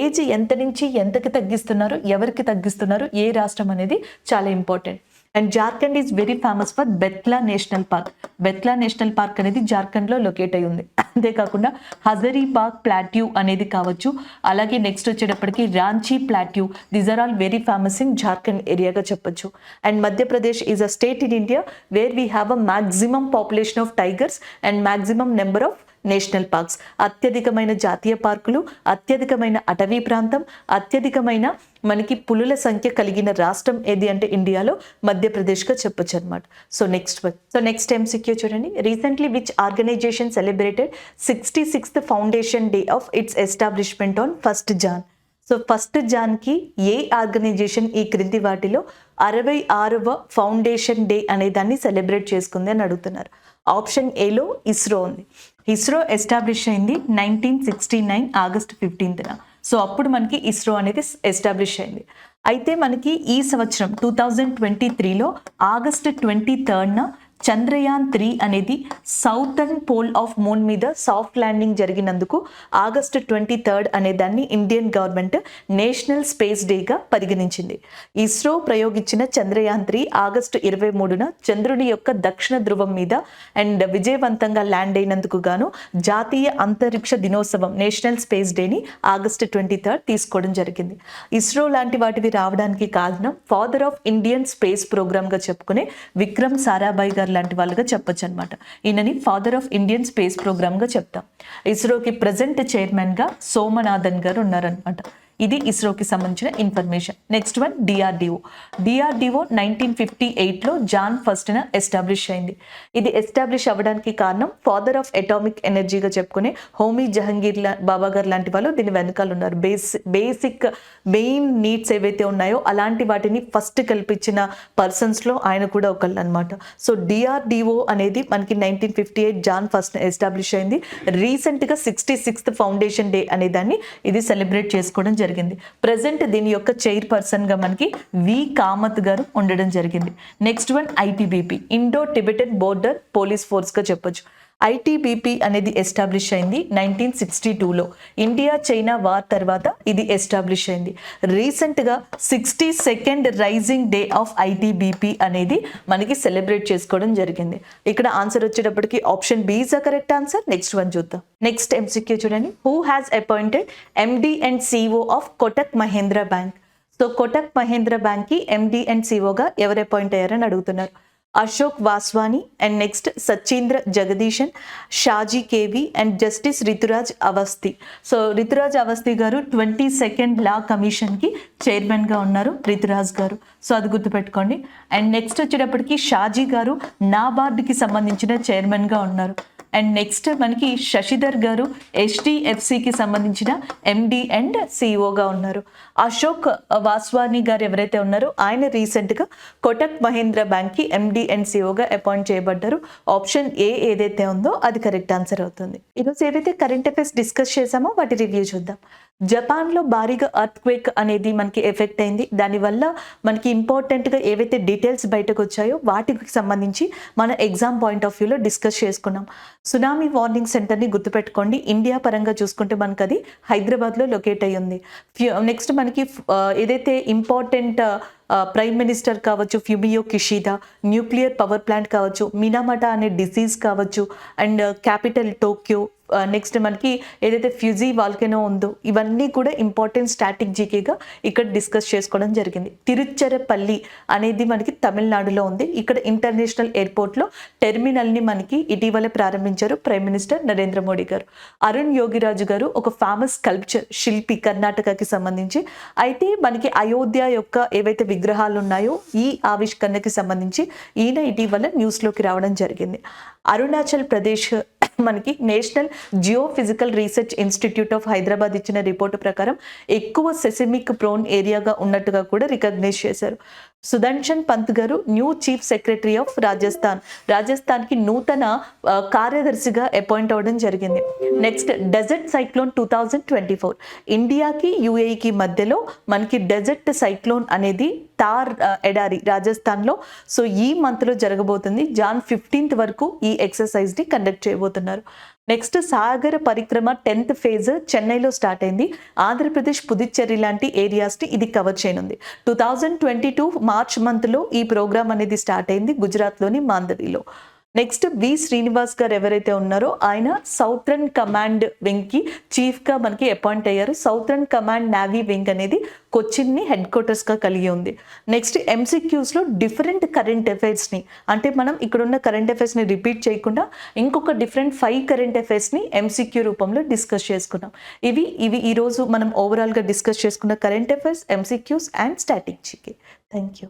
S1: ఏజ్ ఎంత నుంచి ఎంతకి తగ్గిస్తున్నారు, ఎవరికి తగ్గిస్తున్నారు, ఏ రాష్ట్రం అనేది చాలా important. And Jharkhand is very famous for Betla national park. Betla national park అనేది జార్ఖండ్లో లొకేట్ అయి ఉంది. అంతేకాకుండా హజరీబాగ్ ప్లాట్యూ అనేది కావచ్చు, అలాగే నెక్స్ట్ వచ్చేటప్పటికి Ranchi plateau. These are all very famous in Jharkhand ఏరియాగా చెప్పొచ్చు. And Madhya Pradesh is a state in India where we have a maximum population of tigers and maximum number of national parks. అత్యధికమైన జాతీయ పార్కులు, అత్యధికమైన అటవీ ప్రాంతం, అత్యధికమైన మనకి పులుల సంఖ్య కలిగిన రాష్ట్రం ఏది అంటే ఇండియాలో మధ్యప్రదేశ్గా చెప్పొచ్చు అనమాట. సో నెక్స్ట్ MCQ చూడండి. Recently which organization celebrated 66th foundation day of its establishment on 1st Jan? So 1st Janకి ఏ ఆర్గనైజేషన్ ఈ క్రింది వాటిలో 66వ ఫౌండేషన్ డే అనే దాన్ని సెలబ్రేట్ చేసుకుంది అని అడుగుతున్నారు. ఆప్షన్ ఏలో ఇస్రో ఉంది. ఇస్రో ఎస్టాబ్లిష్ అయింది 1969 August 15th. సో అప్పుడు మనకి ఇస్రో అనేది ఎస్టాబ్లిష్ అయింది. అయితే మనకి ఈ సంవత్సరం 2023లో August 23rd చంద్రయాన్ 3 అనేది సౌతర్న్ పోల్ ఆఫ్ మూన్ మీద సాఫ్ట్ ల్యాండింగ్ జరిగినందుకు August 23rd అనే దాన్ని ఇండియన్ గవర్నమెంట్ నేషనల్ స్పేస్ డేగా పరిగణించింది. ఇస్రో ప్రయోగించిన చంద్రయాన్ 3 August 23న చంద్రుని యొక్క దక్షిణ ధ్రువం మీద అండ్ విజయవంతంగా ల్యాండ్ అయినందుకు గాను జాతీయ అంతరిక్ష దినోత్సవం నేషనల్ స్పేస్ డేని August 23rd తీసుకోవడం జరిగింది. ఇస్రో లాంటి వాటివి రావడానికి కారణం ఫాదర్ ఆఫ్ ఇండియన్ స్పేస్ ప్రోగ్రామ్గా చెప్పుకునే విక్రమ్ సారాభాయ్ గారు లాంటి వాళ్ళుగా చెప్పొచ్చు అనమాట. ఈయనని ఫాదర్ ఆఫ్ ఇండియన్ స్పేస్ ప్రోగ్రామ్గా చెప్తాం. ఇస్రోకి ప్రజెంట్ చైర్మన్గా సోమనాథన్ గారు ఉన్నారనమాట. ఇది ఇస్రోకి సంబంధించిన ఇన్ఫర్మేషన్. నెక్స్ట్ వన్ డిఆర్డిఓ 1958లో Jan 1st ఎస్టాబ్లిష్ అయింది. ఇది ఎస్టాబ్లిష్ అవ్వడానికి కారణం ఫాదర్ ఆఫ్ అటామిక్ ఎనర్జీగా చెప్పుకునే హోమీ జహంగీర్ బాబా గారు లాంటి వాళ్ళు దీని వెనకాల ఉన్నారు. బేసిక్ మెయిన్ నీడ్స్ ఏవైతే ఉన్నాయో అలాంటి వాటిని ఫస్ట్ కల్పించిన పర్సన్స్లో ఆయన కూడా ఒకళ్ళు అనమాట. సో డిఆర్డిఓ అనేది మనకి 1958 Jan 1st ఎస్టాబ్లిష్ అయింది. రీసెంట్గా 66th ఫౌండేషన్ డే అనే దాన్ని ఇది సెలబ్రేట్ చేసుకోవడం జరిగింది. ప్రెసెంట్ దీని యొక్క చైర్పర్సన్ గా మనకి వి కామత్ గారు ఉండడం జరిగింది. Next one ITBP, Indo Tibetan border police force గా చెప్పొచ్చు. ఐటీబీపీ అనేది ఎస్టాబ్లిష్ అయింది 1962లో. ఇండియా చైనా వార్ తర్వాత ఇది ఎస్టాబ్లిష్ అయింది. రీసెంట్గా 62nd rising day of ITBP అనేది మనకి సెలబ్రేట్ చేసుకోవడం జరిగింది. ఇక్కడ ఆన్సర్ వచ్చేటప్పటికి option B is the correct answer. Next one చూద్దాం. నెక్స్ట్ MCQ చూడండి. Who has appointed MD and CEO of Kotak Mahindra bank? So Kotak Mahindra బ్యాంక్కి MD అండ్ CEOగా ఎవరు అపాయింట్ అయ్యారని అడుగుతున్నారు. Ashok Vaswani and next Sachindra Jagadishan, Shaji K V and justice Rituraj Awasthi. So Rituraj Awasthi గారు 22nd లా కమిషన్కి చైర్మన్గా ఉన్నారు రితురాజ్ గారు. సో అది గుర్తుపెట్టుకోండి. అండ్ నెక్స్ట్ వచ్చేటప్పటికి షాజీ గారు నాబార్డ్కి సంబంధించిన చైర్మన్గా ఉన్నారు. అండ్ నెక్స్ట్ మనకి శశిధర్ గారు HDFCకి సంబంధించిన MD అండ్ CEOగా ఉన్నారు. అశోక్ వాస్వాని గారు ఎవరైతే ఉన్నారో ఆయన రీసెంట్గా కోటక్ మహీంద్రా బ్యాంక్కి MD అండ్ CEOగా అపాయింట్ చేయబడ్డారు. ఆప్షన్ ఏ ఏదైతే ఉందో అది కరెక్ట్ ఆన్సర్ అవుతుంది. ఈరోజు ఏవైతే కరెంట్ అఫైర్స్ డిస్కస్ చేసామో వాటి రివ్యూ చూద్దాం. జపాన్లో భారీగా ఎర్త్ క్వేక్ అనేది మనకి ఎఫెక్ట్ అయింది. దానివల్ల మనకి ఇంపార్టెంట్గా ఏవైతే డీటెయిల్స్ బయటకు వచ్చాయో వాటికి సంబంధించి మన ఎగ్జామ్ పాయింట్ ఆఫ్ వ్యూలో డిస్కస్ చేసుకున్నాం. సునామీ వార్నింగ్ సెంటర్ని గుర్తుపెట్టుకోండి. ఇండియా పరంగా చూసుకుంటే మనకు అది హైదరాబాద్లో లొకేట్ అయ్యి ఉంది. నెక్స్ట్ మనకి ఏదైతే ఇంపార్టెంట్ ప్రైమ్ మినిస్టర్ కావచ్చు Fumio Kishida, nuclear power plant కావచ్చు, మినామటా అనే డిసీజ్ కావచ్చు, అండ్ క్యాపిటల్ టోక్యో, నెక్స్ట్ మనకి ఏదైతే ఫ్యూజీ వాల్కెనో ఉందో ఇవన్నీ కూడా ఇంపార్టెంట్ స్టాటిక్ జీకేగా ఇక్కడ డిస్కస్ చేసుకోవడం జరిగింది. తిరుచెరపల్లి అనేది మనకి తమిళనాడులో ఉంది. ఇక్కడ ఇంటర్నేషనల్ ఎయిర్పోర్ట్లో టెర్మినల్ని మనకి ఇటీవల ప్రారంభించారు ప్రైమ్ మినిస్టర్ నరేంద్ర మోడీ గారు. అరుణ్ యోగిరాజు గారు ఒక ఫేమస్ స్కల్ప్చర్ శిల్పి కర్ణాటకకి సంబంధించి. అయితే మనకి అయోధ్య యొక్క ఏవైతే విగ్రహాలు ఉన్నాయో ఈ ఆవిష్కరణకి సంబంధించి ఈయన ఇటీవల న్యూస్లోకి రావడం జరిగింది. అరుణాచల్ ప్రదేశ్ మనకి national geophysical research institute of Hyderabad ఇచ్చిన రిపోర్టు ప్రకారం ఎక్కువ సెసిమిక్ ప్రోన్ ఏరియాగా ఉన్నట్టుగా కూడా రికగ్నైజ్ చేశారు. సుదర్శన్ పంత్ గారు న్యూ చీఫ్ సెక్రటరీ ఆఫ్ రాజస్థాన్కి నూతన కార్యదర్శిగా అపాయింట్ అవ్వడం జరిగింది. నెక్స్ట్ డెజర్ట్ సైక్లోన్ 2024 ఇండియాకి UAEకి మధ్యలో మనకి డెజర్ట్ సైక్లోన్ అనేది తార్ ఎడారి రాజస్థాన్లో సో ఈ మంత్లో జరగబోతుంది. జాన్ 15th వరకు ఈ ఎక్సర్సైజ్ని కండక్ట్ చేయబోతున్నారు. నెక్స్ట్ సాగర పరిక్రమ 10th ఫేజ్ చెన్నైలో స్టార్ట్ అయింది. ఆంధ్రప్రదేశ్ పుదుచ్చేరి లాంటి ఏరియాస్ని ఇది కవర్ చేయనుంది. 2022 మార్చ్ మంత్లో ఈ ప్రోగ్రామ్ అనేది స్టార్ట్ అయింది గుజరాత్లోని మాందవిలో. నెక్స్ట్ శ్రీనివాస్ గారు ఎవరైతే ఉన్నారో ఆయన సౌత్రన్ కమాండ్ వింగ్కి చీఫ్గా మనకి అపాయింట్ అయ్యారు. సౌత్రన్ కమాండ్ నేవీ వింగ్ అనేది కొచ్చిన్ని హెడ్ క్వార్టర్స్గా కలిగి ఉంది. నెక్స్ట్ MCQస్లో డిఫరెంట్ కరెంట్ అఫైర్స్ని అంటే మనం ఇక్కడున్న కరెంట్ అఫైర్స్ని రిపీట్ చేయకుండా ఇంకొక డిఫరెంట్ 5 కరెంట్ అఫైర్స్ని MCQ రూపంలో డిస్కస్ చేసుకున్నాం. ఇవి ఈరోజు మనం ఓవరాల్గా డిస్కస్ చేసుకున్న current affairs, MCQs and static GK. Thank you.